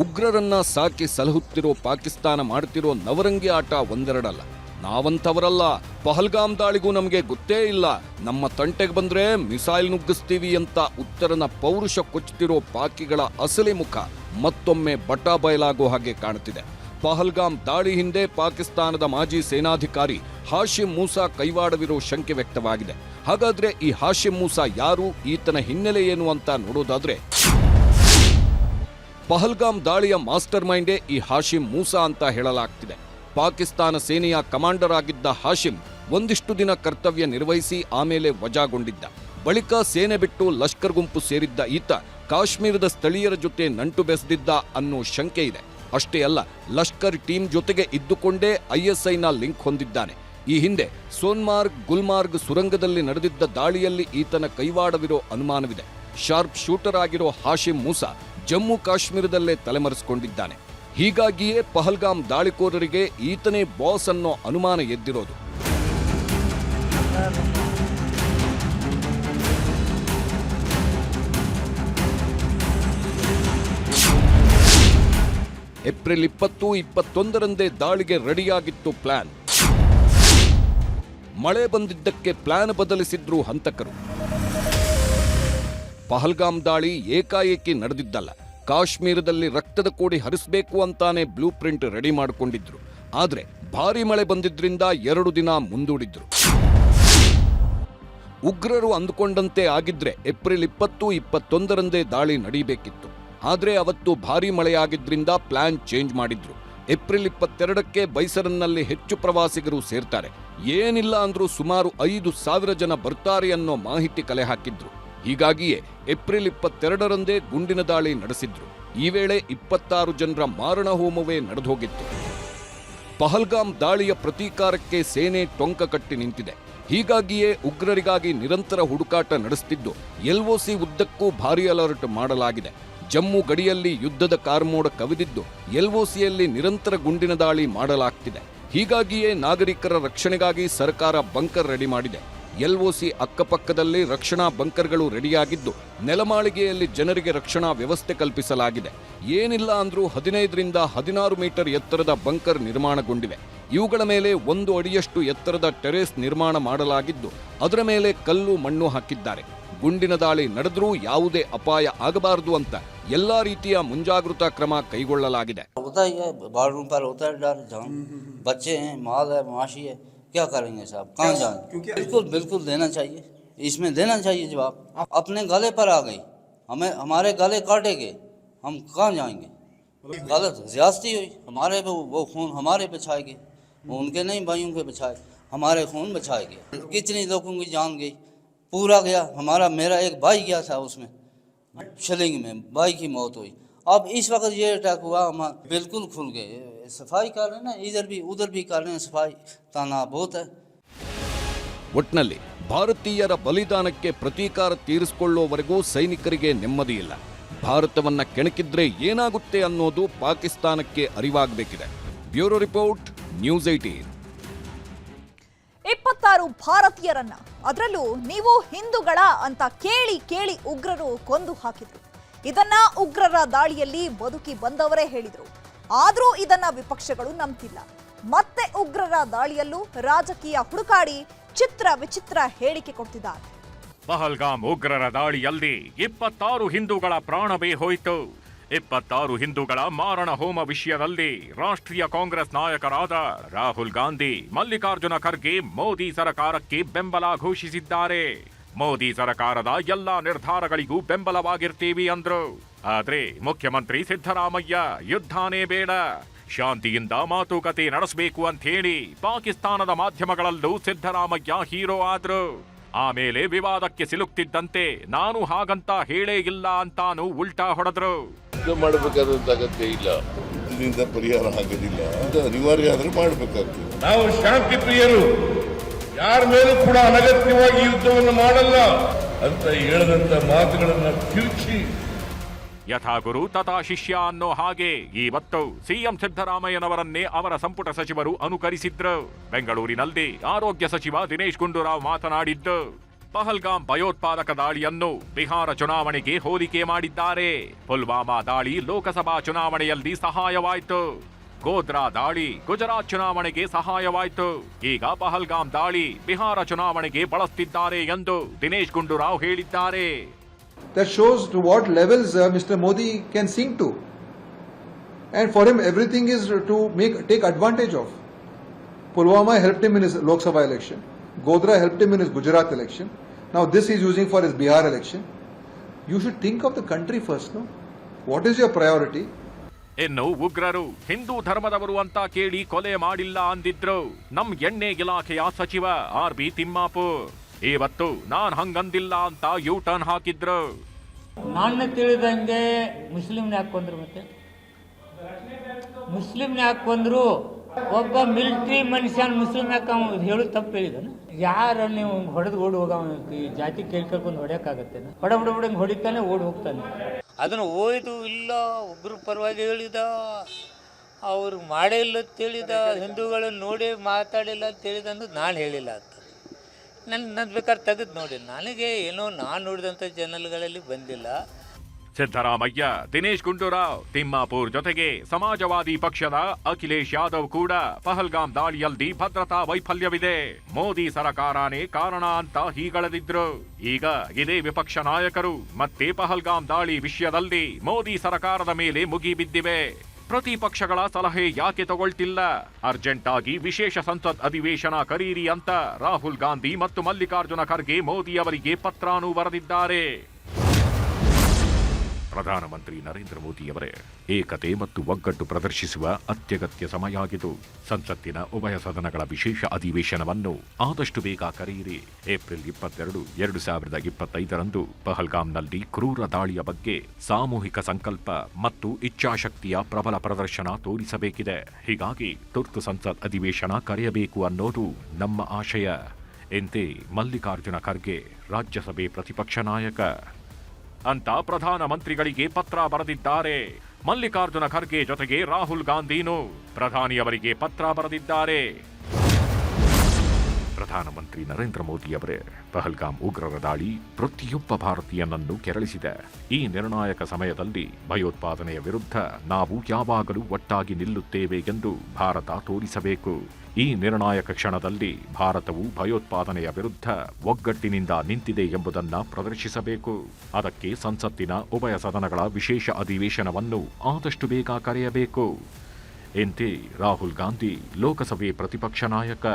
ಉಗ್ರರನ್ನ ಸಾಕಿ ಸಲಹುತ್ತಿರೋ ಪಾಕಿಸ್ತಾನ ಮಾಡ್ತಿರೋ ನವರಂಗಿ ಆಟ ಒಂದೆರಡಲ್ಲ. ನಾವಂತವರಲ್ಲ, ಪಹಲ್ಗಾಮ್ ದಾಳಿಗೂ ನಮಗೆ ಗೊತ್ತೇ ಇಲ್ಲ, ನಮ್ಮ ತಂಟೆಗೆ ಬಂದ್ರೆ ಮಿಸೈಲ್ ನುಗ್ಗಿಸ್ತೀವಿ ಅಂತ ಉತ್ತರನ ಪೌರುಷ ಕೊಚ್ಚುತ್ತಿರೋ ಪಾಕಿಗಳ ಅಸಲಿ ಮುಖ ಮತ್ತೊಮ್ಮೆ ಬಟಾ ಬಯಲಾಗೋ ಹಾಗೆ ಕಾಣುತ್ತಿದೆ. ಪಹಲ್ಗಾಮ್ ದಾಳಿ ಹಿಂದೆ ಪಾಕಿಸ್ತಾನದ ಮಾಜಿ ಸೇನಾಧಿಕಾರಿ ಹಾಶಿಂ ಮೂಸಾ ಕೈವಾಡವಿರೋ ಶಂಕೆ ವ್ಯಕ್ತವಾಗಿದೆ. ಹಾಗಾದ್ರೆ ಈ ಹಾಶಿಂ ಮೂಸಾ ಯಾರು, ಈತನ ಹಿನ್ನೆಲೆ ಏನು ಅಂತ ನೋಡೋದಾದ್ರೆ, ಪಹಲ್ಗಾಮ್ ದಾಳಿಯ ಮಾಸ್ಟರ್ ಮೈಂಡೇ ಈ ಹಾಶಿಂ ಮೂಸಾ ಅಂತ ಹೇಳಲಾಗ್ತಿದೆ. ಪಾಕಿಸ್ತಾನ ಸೇನೆಯ ಕಮಾಂಡರ್ ಆಗಿದ್ದ ಹಾಶಿಂ ಒಂದಿಷ್ಟು ದಿನ ಕರ್ತವ್ಯ ನಿರ್ವಹಿಸಿ ಆಮೇಲೆ ವಜಾಗೊಂಡಿದ್ದ. ಬಳಿಕ ಸೇನೆ ಬಿಟ್ಟು ಲಷ್ಕರ್ ಗುಂಪು ಸೇರಿದ್ದ ಈತ ಕಾಶ್ಮೀರದ ಸ್ಥಳೀಯರ ಜೊತೆ ನಂಟು ಬೆಸೆದಿದ್ದ ಅನ್ನೋ ಶಂಕೆ ಇದೆ. ಅಷ್ಟೇ ಅಲ್ಲ, ಲಷ್ಕರ್ ಟೀಮ್ ಜೊತೆಗೆ ಇದ್ದುಕೊಂಡೇ ಐಎಸ್ಐನ ಲಿಂಕ್ ಹೊಂದಿದ್ದಾನೆ. ಈ ಹಿಂದೆ ಸೋನ್ಮಾರ್ಗ್, ಗುಲ್ಮಾರ್ಗ್ ಸುರಂಗದಲ್ಲಿ ನಡೆದಿದ್ದ ದಾಳಿಯಲ್ಲಿ ಈತನ ಕೈವಾಡವಿರೋ ಅನುಮಾನವಿದೆ. ಶಾರ್ಪ್ ಶೂಟರ್ ಆಗಿರೋ ಹಾಶಿಂ ಮೂಸಾ ಜಮ್ಮು ಕಾಶ್ಮೀರದಲ್ಲೇ ತಲೆಮರೆಸಿಕೊಂಡಿದ್ದಾನೆ. ಹೀಗಾಗಿಯೇ ಪಹಲ್ಗಾಮ್ ದಾಳಿಕೋರರಿಗೆ ಈತನೇ ಬಾಸ್ ಅನ್ನೋ ಅನುಮಾನ ಎದ್ದಿರೋದು. ಏಪ್ರಿಲ್ 20-21ರಂದೇ ದಾಳಿಗೆ ರೆಡಿಯಾಗಿತ್ತು ಪ್ಲಾನ್. ಮಳೆ ಬಂದಿದ್ದಕ್ಕೆ ಪ್ಲಾನ್ ಬದಲಿಸಿದ್ರು ಹಂತಕರು. ಪಹಲ್ಗಾಮ್ ದಾಳಿ ಏಕಾಏಕಿ ನಡೆದಿದ್ದಲ್ಲ. ಕಾಶ್ಮೀರದಲ್ಲಿ ರಕ್ತದ ಕೋಡಿ ಹರಿಸಬೇಕು ಅಂತಾನೆ ಬ್ಲೂ ಪ್ರಿಂಟ್ ರೆಡಿ ಮಾಡಿಕೊಂಡಿದ್ರು. ಆದ್ರೆ ಭಾರಿ ಮಳೆ ಬಂದಿದ್ರಿಂದ 2 ದಿನ ಮುಂದೂಡಿದ್ರು. ಉಗ್ರರು ಅಂದುಕೊಂಡಂತೆ ಆಗಿದ್ರೆ ಏಪ್ರಿಲ್ 20-21ರಂದೇ ದಾಳಿ ನಡೀಬೇಕಿತ್ತು. ಆದ್ರೆ ಅವತ್ತು ಭಾರಿ ಮಳೆಯಾಗಿದ್ರಿಂದ ಪ್ಲಾನ್ ಚೇಂಜ್ ಮಾಡಿದ್ರು. ಏಪ್ರಿಲ್ 22ಕ್ಕೆ ಬೈಸರನ್ನಲ್ಲಿ ಹೆಚ್ಚು ಪ್ರವಾಸಿಗರು ಸೇರ್ತಾರೆ, ಏನಿಲ್ಲ ಅಂದ್ರೂ ಸುಮಾರು 5,000 ಜನ ಬರ್ತಾರೆ ಅನ್ನೋ ಮಾಹಿತಿ ಕಲೆ ಹಾಕಿದ್ರು. ಹೀಗಾಗಿಯೇ ಏಪ್ರಿಲ್ 22ರಂದೇ ಗುಂಡಿನ ದಾಳಿ ನಡೆಸಿದ್ರು. ಈ ವೇಳೆ 26 ಜನರ ಮಾರಣ ಹೋಮವೇ ನಡೆದೋಗಿತ್ತು. ಪಹಲ್ಗಾಮ್ ದಾಳಿಯ ಪ್ರತೀಕಾರಕ್ಕೆ ಸೇನೆ ಟೊಂಕ ಕಟ್ಟಿ ನಿಂತಿದೆ. ಹೀಗಾಗಿಯೇ ಉಗ್ರರಿಗಾಗಿ ನಿರಂತರ ಹುಡುಕಾಟ ನಡೆಸುತ್ತಿದ್ದು ಎಲ್ಒಸಿ ಉದ್ದಕ್ಕೂ ಭಾರೀ ಅಲರ್ಟ್ ಮಾಡಲಾಗಿದೆ. ಜಮ್ಮು ಗಡಿಯಲ್ಲಿ ಯುದ್ಧದ ಕಾರ್ಮೋಡ ಕವಿದಿದ್ದು ಎಲ್ಒಸಿಯಲ್ಲಿ ನಿರಂತರ ಗುಂಡಿನ ದಾಳಿ ಮಾಡಲಾಗ್ತಿದೆ. ಹೀಗಾಗಿಯೇ ನಾಗರಿಕರ ರಕ್ಷಣೆಗಾಗಿ ಸರ್ಕಾರ ಬಂಕರ್ ರೆಡಿ ಮಾಡಿದೆ. ಎಲ್ಒಸಿ ಅಕ್ಕಪಕ್ಕದಲ್ಲಿ ರಕ್ಷಣಾ ಬಂಕರ್ಗಳು ರೆಡಿಯಾಗಿದ್ದು ನೆಲಮಾಳಿಗೆಯಲ್ಲಿ ಜನರಿಗೆ ರಕ್ಷಣಾ ವ್ಯವಸ್ಥೆ ಕಲ್ಪಿಸಲಾಗಿದೆ. ಏನಿಲ್ಲ ಅಂದ್ರೂ 15ರಿಂದ 16 ಮೀಟರ್ ಎತ್ತರದ ಬಂಕರ್ ನಿರ್ಮಾಣಗೊಂಡಿವೆ. ಇವುಗಳ ಮೇಲೆ 1 ಅಡಿಯಷ್ಟು ಎತ್ತರದ ಟೆರೇಸ್ ನಿರ್ಮಾಣ ಮಾಡಲಾಗಿದ್ದು ಅದರ ಮೇಲೆ ಕಲ್ಲು ಮಣ್ಣು ಹಾಕಿದ್ದಾರೆ. ಗುಂಡಿನ ದಾಳಿ ನಡೆದ್ರೂ ಯಾವುದೇ ಅಪಾಯ ಆಗಬಾರದು ಅಂತ ಎಲ್ಲಾ ರೀತಿಯ ಮುಂಜಾಗೃತಾ ಕ್ರಮ ಕೈಗೊಳ್ಳಲಾಗಿದೆ. क्या करेंगे साहब, कहाँ जाएंगे? बिल्कुल बिल्कुल देना चाहिए, इसमें देना चाहिए जवाब। अपने गले पर आ गई, हमारे गले काटेंगे, हम कहाँ जाएंगे? गलत ज्यादती हुई, हमारे पे वो खून हमारे बचाएंगे, उनके नहीं भाइयों के बचाए, हमारे खून बचाएंगे। कितनी लोगों की जान गई, पूरा गया। मेरा एक भाई गया था उसमें शलिंग में, भाई की मौत हुई। अब इस वक्त ये अटैक हुआ, हम बिल्कुल खुल गए। सफाई कर रहे हैं ना, इधर भी उधर भी कर रहे हैं सफाई, ताना बहुत है। ಒಟ್ನಲ್ಲಿ ಭಾರತೀಯರ ಬಲಿದಾನಕ್ಕೆ ಪ್ರತೀಕಾರ ತೀರಿಸಿಕೊಳ್ಳುವವರೆಗೂ ಸೈನಿಕರಿಗೆ ನೆಮ್ಮದಿ ಇಲ್ಲ. ಭಾರತವನ್ನ ಕೆಣಕಿದ್ರೆ ಏನಾಗುತ್ತೆ ಅನ್ನೋದು ಪಾಕಿಸ್ತಾನಕ್ಕೆ ಅರಿವಾಗಬೇಕಿದೆ. Bureau report, news 18. 26 ಭಾರತೀಯರನ್ನ, ಅದರಲ್ಲೂ ನೀವು ಹಿಂದೂಗಳ ಅಂತ ಕೇಳಿ ಕೇಳಿ ಉಗ್ರರು ಕೊಂದು ಹಾಕಿದ್ರು. ಇದನ್ನ ಉಗ್ರರ ದಾಳಿಯಲ್ಲಿ ಬದುಕಿ ಬಂದವರೇ ಹೇಳಿದ್ರು. ಆದ್ರೂ ಇದನ್ನ ವಿಪಕ್ಷಗಳು ನಂಬ್ತಿಲ್ಲ. ಮತ್ತೆ ಉಗ್ರರ ದಾಳಿಯಲ್ಲೂ ರಾಜಕೀಯ ಹುಡುಕಾಡಿ ಚಿತ್ರ ವಿಚಿತ್ರ ಹೇಳಿಕೆ ಕೊಡ್ತಿದ್ದಾರೆ. ಪಹಲ್ಗಾಮ್ ಉಗ್ರರ ದಾಳಿಯಲ್ಲಿ 26 ಹಿಂದೂಗಳ ಪ್ರಾಣವೇ ಹೋಯಿತು. 26 ಹಿಂದೂಗಳ ಮಾರಣ ಹೋಮ ವಿಷಯದಲ್ಲಿ ರಾಷ್ಟ್ರೀಯ ಕಾಂಗ್ರೆಸ್ ನಾಯಕರಾದ ರಾಹುಲ್ ಗಾಂಧಿ, ಮಲ್ಲಿಕಾರ್ಜುನ ಖರ್ಗೆ ಮೋದಿ ಸರ್ಕಾರಕ್ಕೆ ಬೆಂಬಲ ಘೋಷಿಸಿದ್ದಾರೆ. ಮೋದಿ ಸರ್ಕಾರದ ಎಲ್ಲಾ ನಿರ್ಧಾರಗಳಿಗೂ ಬೆಂಬಲವಾಗಿರ್ತೀವಿ ಅಂದ್ರು. ಆದ್ರೆ ಮುಖ್ಯಮಂತ್ರಿ ಸಿದ್ದರಾಮಯ್ಯ ಯುದ್ಧನೇ ಬೇಡ, ಶಾಂತಿಯಿಂದ ಮಾತುಕತೆ ನಡೆಸಬೇಕು ಅಂತ ಹೇಳಿ ಪಾಕಿಸ್ತಾನದ ಮಾಧ್ಯಮಗಳಲ್ಲೂ ಸಿದ್ದರಾಮಯ್ಯ ಹೀರೋ ಆದ್ರು. ಆಮೇಲೆ ವಿವಾದಕ್ಕೆ ಸಿಲುಕ್ತಿದ್ದಂತೆ ನಾನು ಹಾಗಂತ ಹೇಳೇ ಇಲ್ಲ ಅಂತಾನು ಉಲ್ಟಾ ಹೊಡೆದ್ರು. ಯುದ್ಧ ಮಾಡಬೇಕಾದಂತ ಅಗತ್ಯ ಇಲ್ಲ, ಇದರಿಂದ ಪರಿಹಾರ ಆಗೋದಿಲ್ಲ, ಅದು ಅನಿವಾರ್ಯ ಆದ್ರೆ ಮಾಡಬೇಕಾಗ್ತದೆ. ನಾವು ಶಾಂತಿ ಪ್ರಿಯರು, ಯಾರ ಮೇಲೂ ಕೂಡ ಅನಗತ್ಯವಾಗಿ ಯುದ್ಧವನ್ನು ಮಾಡಲ್ಲ ಅಂತ ಹೇಳದಂತ ಮಾತುಗಳನ್ನ ತಿರುಚಿ ಯಥಾ ಗುರು ತಥಾ ಶಿಷ್ಯ ಅನ್ನೋ ಹಾಗೆ ಇವತ್ತು ಸಿಎಂ ಸಿದ್ದರಾಮಯ್ಯನವರನ್ನೇ ಅವರ ಸಂಪುಟ ಸಚಿವರು ಅನುಕರಿಸಿದ್ರು. ಬೆಂಗಳೂರಿನಲ್ಲಿ ಆರೋಗ್ಯ ಸಚಿವ ದಿನೇಶ್ ಗುಂಡೂರಾವ್ ಮಾತನಾಡಿದ್ದು, ಪಹಲ್ಗಾಮ್ ಭಯೋತ್ಪಾದಕ ದಾಳಿಯನ್ನು ಬಿಹಾರ ಚುನಾವಣೆಗೆ ಹೋಲಿಕೆ ಮಾಡಿದ್ದಾರೆ. ಪುಲ್ವಾಮಾ ದಾಳಿ ಲೋಕಸಭಾ ಚುನಾವಣೆಯಲ್ಲಿ ಸಹಾಯವಾಯಿತು. ಗೋಧ್ರಾ ದಾಳಿ ಗುಜರಾತ್ ಚುನಾವಣೆಗೆ ಸಹಾಯವಾಯಿತು. ಈಗ ಪಹಲ್ಗಾಮ್ ದಾಳಿ ಬಿಹಾರ ಚುನಾವಣೆಗೆ ಬಳಸ್ತಿದ್ದಾರೆ ಎಂದು ದಿನೇಶ್ ಗುಂಡೂರಾವ್ ಹೇಳಿದ್ದಾರೆ. That shows to what levels Mr. Modi can sink to, and for him everything is to take advantage of. Pulwama helped him in his Lok Sabha election. Godhra helped him in his Gujarat election. Now this he is using for his Bihar election. You should think of the country first, no? What is your priority? ಇನ್ನು ಉಗ್ರರು ಹಿಂದೂ ಧರ್ಮದವರು ಅಂತ ಕೇಳಿ ಕೊಲೆ ಮಾಡಿಲ್ಲ ಅಂದಿದ್ರು ನಮ್ ಎಣ್ಣೆ ಇಲಾಖೆಯ ಸಚಿವ RB ತಿಮ್ಮಾಪುರ್. ಇವತ್ತು ನಾನ್ ಹಂಗಂದಿಲ್ಲ ಅಂತ ಯೂ ಟರ್ನ್ ಹಾಕಿದ್ರು. ನಾನು ತಿಳಿದಂಗೆ ಮುಸ್ಲಿಂನ ಯಾಕೆ ಕೊಂದ್ರು? ಮತ್ತೆ ಮುಸ್ಲಿಂನ ಯಾಕೆ ಕೊಂದ್ರು? ಒಬ್ಬ ಮಿಲಿಟರಿ ಮನುಷ್ಯನ ಮುಸ್ಲಿಂ ಯಾಕೆ ಹೇಳು ತಪ್ಪು ಹೇಳಿದಾನ? ಯಾರ ನೀವು ಹೊಡೆದು ಓಡಿ ಹೋಗ ಜಾತಿ ಕೇಳ್ಕೊಂಡು ಹೊಡೆಯಕ್ಕಾಗತ್ತೇನ? ಹೊಡಂಗೆ ಹೊಡಿತಾನೆ, ಓಡಿ ಹೋಗ್ತಾನೆ. ಅದನ್ನು ಓಯ್ದು ಇಲ್ಲ ಒಬ್ಬರು ಪರವಾಗಿ ಹೇಳಿದ, ಅವ್ರು ಮಾಡೇ ಇಲ್ಲ ಅಂತ ಹೇಳಿದ, ಹಿಂದೂಗಳನ್ನು ನೋಡಿ ಮಾತಾಡಿಲ್ಲ ಅಂತ ಹೇಳಿದ ಅನ್ನೋದು ನಾನು ಹೇಳಿಲ್ಲ ಅಂತ. ನನ್ನ ಬೇಕಾದ್ರೆ ತೆಗೆದು ನೋಡಿ, ನನಗೆ ಏನೋ ನಾನು ನೋಡಿದಂಥ ಚಾನಲ್ಗಳಲ್ಲಿ ಬಂದಿಲ್ಲ. ಸಿದ್ದರಾಮಯ್ಯ, ದಿನೇಶ್ ಗುಂಡೂರಾವ್, ತಿಮ್ಮಾಪುರ್ ಜೊತೆಗೆ ಸಮಾಜವಾದಿ ಪಕ್ಷದ ಅಖಿಲೇಶ್ ಯಾದವ್ ಕೂಡ ಪಹಲ್ಗಾಮ್ ದಾಳಿಯಲ್ಲಿ ಭದ್ರತಾ ವೈಫಲ್ಯವಿದೆ, ಮೋದಿ ಸರಕಾರನೇ ಕಾರಣ ಅಂತ ಹೀಗಳೆದಿದ್ರು. ಈಗ ಇದೇ ವಿಪಕ್ಷ ನಾಯಕರು ಮತ್ತೆ ಪಹಲ್ಗಾಮ್ ದಾಳಿ ವಿಷಯದಲ್ಲಿ ಮೋದಿ ಸರಕಾರದ ಮೇಲೆ ಮುಗಿಬಿದ್ದಿವೆ. ಪ್ರತಿಪಕ್ಷಗಳ ಸಲಹೆ ಯಾಕೆ ತಗೊಳ್ತಿಲ್ಲ? ಅರ್ಜೆಂಟ್ ಆಗಿ ವಿಶೇಷ ಸಂಸತ್ ಅಧಿವೇಶನ ಕರೀರಿ ಅಂತ ರಾಹುಲ್ ಗಾಂಧಿ ಮತ್ತು ಮಲ್ಲಿಕಾರ್ಜುನ ಖರ್ಗೆ ಮೋದಿ ಅವರಿಗೆ ಪತ್ರಾನು ಬರೆದಿದ್ದಾರೆ. ಪ್ರಧಾನಮಂತ್ರಿ ನರೇಂದ್ರ ಮೋದಿಯವರೇ, ಏಕತೆ ಮತ್ತು ಒಗ್ಗಟ್ಟು ಪ್ರದರ್ಶಿಸುವ ಅತ್ಯಗತ್ಯ ಸಮಯ ಆಗಿದ್ದು, ಸಂಸತ್ತಿನ ಉಭಯ ಸದನಗಳ ವಿಶೇಷ ಅಧಿವೇಶನವನ್ನು ಆದಷ್ಟು ಬೇಗ ಕರೆಯಿರಿ. ಏಪ್ರಿಲ್ 22, 2025ರಂದು ಪಹಲ್ಗಾಮ್ನಲ್ಲಿ ಕ್ರೂರ ದಾಳಿಯ ಬಗ್ಗೆ ಸಾಮೂಹಿಕ ಸಂಕಲ್ಪ ಮತ್ತು ಇಚ್ಛಾಶಕ್ತಿಯ ಪ್ರಬಲ ಪ್ರದರ್ಶನ ತೋರಿಸಬೇಕಿದೆ. ಹೀಗಾಗಿ ತುರ್ತು ಸಂಸತ್ ಅಧಿವೇಶನ ಕರೆಯಬೇಕು ಅನ್ನೋದು ನಮ್ಮ ಆಶಯ ಎಂತೆ ಮಲ್ಲಿಕಾರ್ಜುನ ಖರ್ಗೆ, ರಾಜ್ಯಸಭೆ ಪ್ರತಿಪಕ್ಷ ನಾಯಕ ಅಂತ ಪ್ರಧಾನಮಂತ್ರಿಗಳಿಗೆ ಪತ್ರ ಬರೆದಿದ್ದಾರೆ. ಮಲ್ಲಿಕಾರ್ಜುನ ಖರ್ಗೆ ಜೊತೆಗೆ ರಾಹುಲ್ ಗಾಂಧಿನೂ ಪ್ರಧಾನಿಯವರಿಗೆ ಪತ್ರ ಬರೆದಿದ್ದಾರೆ. ಪ್ರಧಾನಮಂತ್ರಿ ನರೇಂದ್ರ ಮೋದಿಯವರೇ, ಪಹಲ್ಗಾಮ್ ಉಗ್ರರ ದಾಳಿ ಪ್ರತಿಯೊಬ್ಬ ಭಾರತೀಯನನ್ನು ಕೆರಳಿಸಿದೆ. ಈ ನಿರ್ಣಾಯಕ ಸಮಯದಲ್ಲಿ ಭಯೋತ್ಪಾದನೆಯ ವಿರುದ್ಧ ನಾವು ಯಾವಾಗಲೂ ಒಟ್ಟಾಗಿ ನಿಲ್ಲುತ್ತೇವೆ ಎಂದು ಭಾರತ ತೋರಿಸಬೇಕು. ಈ ನಿರ್ಣಾಯಕ ಕ್ಷಣದಲ್ಲಿ ಭಾರತವು ಭಯೋತ್ಪಾದನೆಯ ವಿರುದ್ಧ ಒಗ್ಗಟ್ಟಿನಿಂದ ನಿಂತಿದೆ ಎಂಬುದನ್ನು ಪ್ರದರ್ಶಿಸಬೇಕು. ಅದಕ್ಕೆ ಸಂಸತ್ತಿನ ಉಭಯ ಸದನಗಳ ವಿಶೇಷ ಅಧಿವೇಶನವನ್ನು ಆದಷ್ಟು ಬೇಗ ಕರೆಯಬೇಕು ಎಂತೆ ರಾಹುಲ್ ಗಾಂಧಿ, ಲೋಕಸಭೆ ಪ್ರತಿಪಕ್ಷ ನಾಯಕ.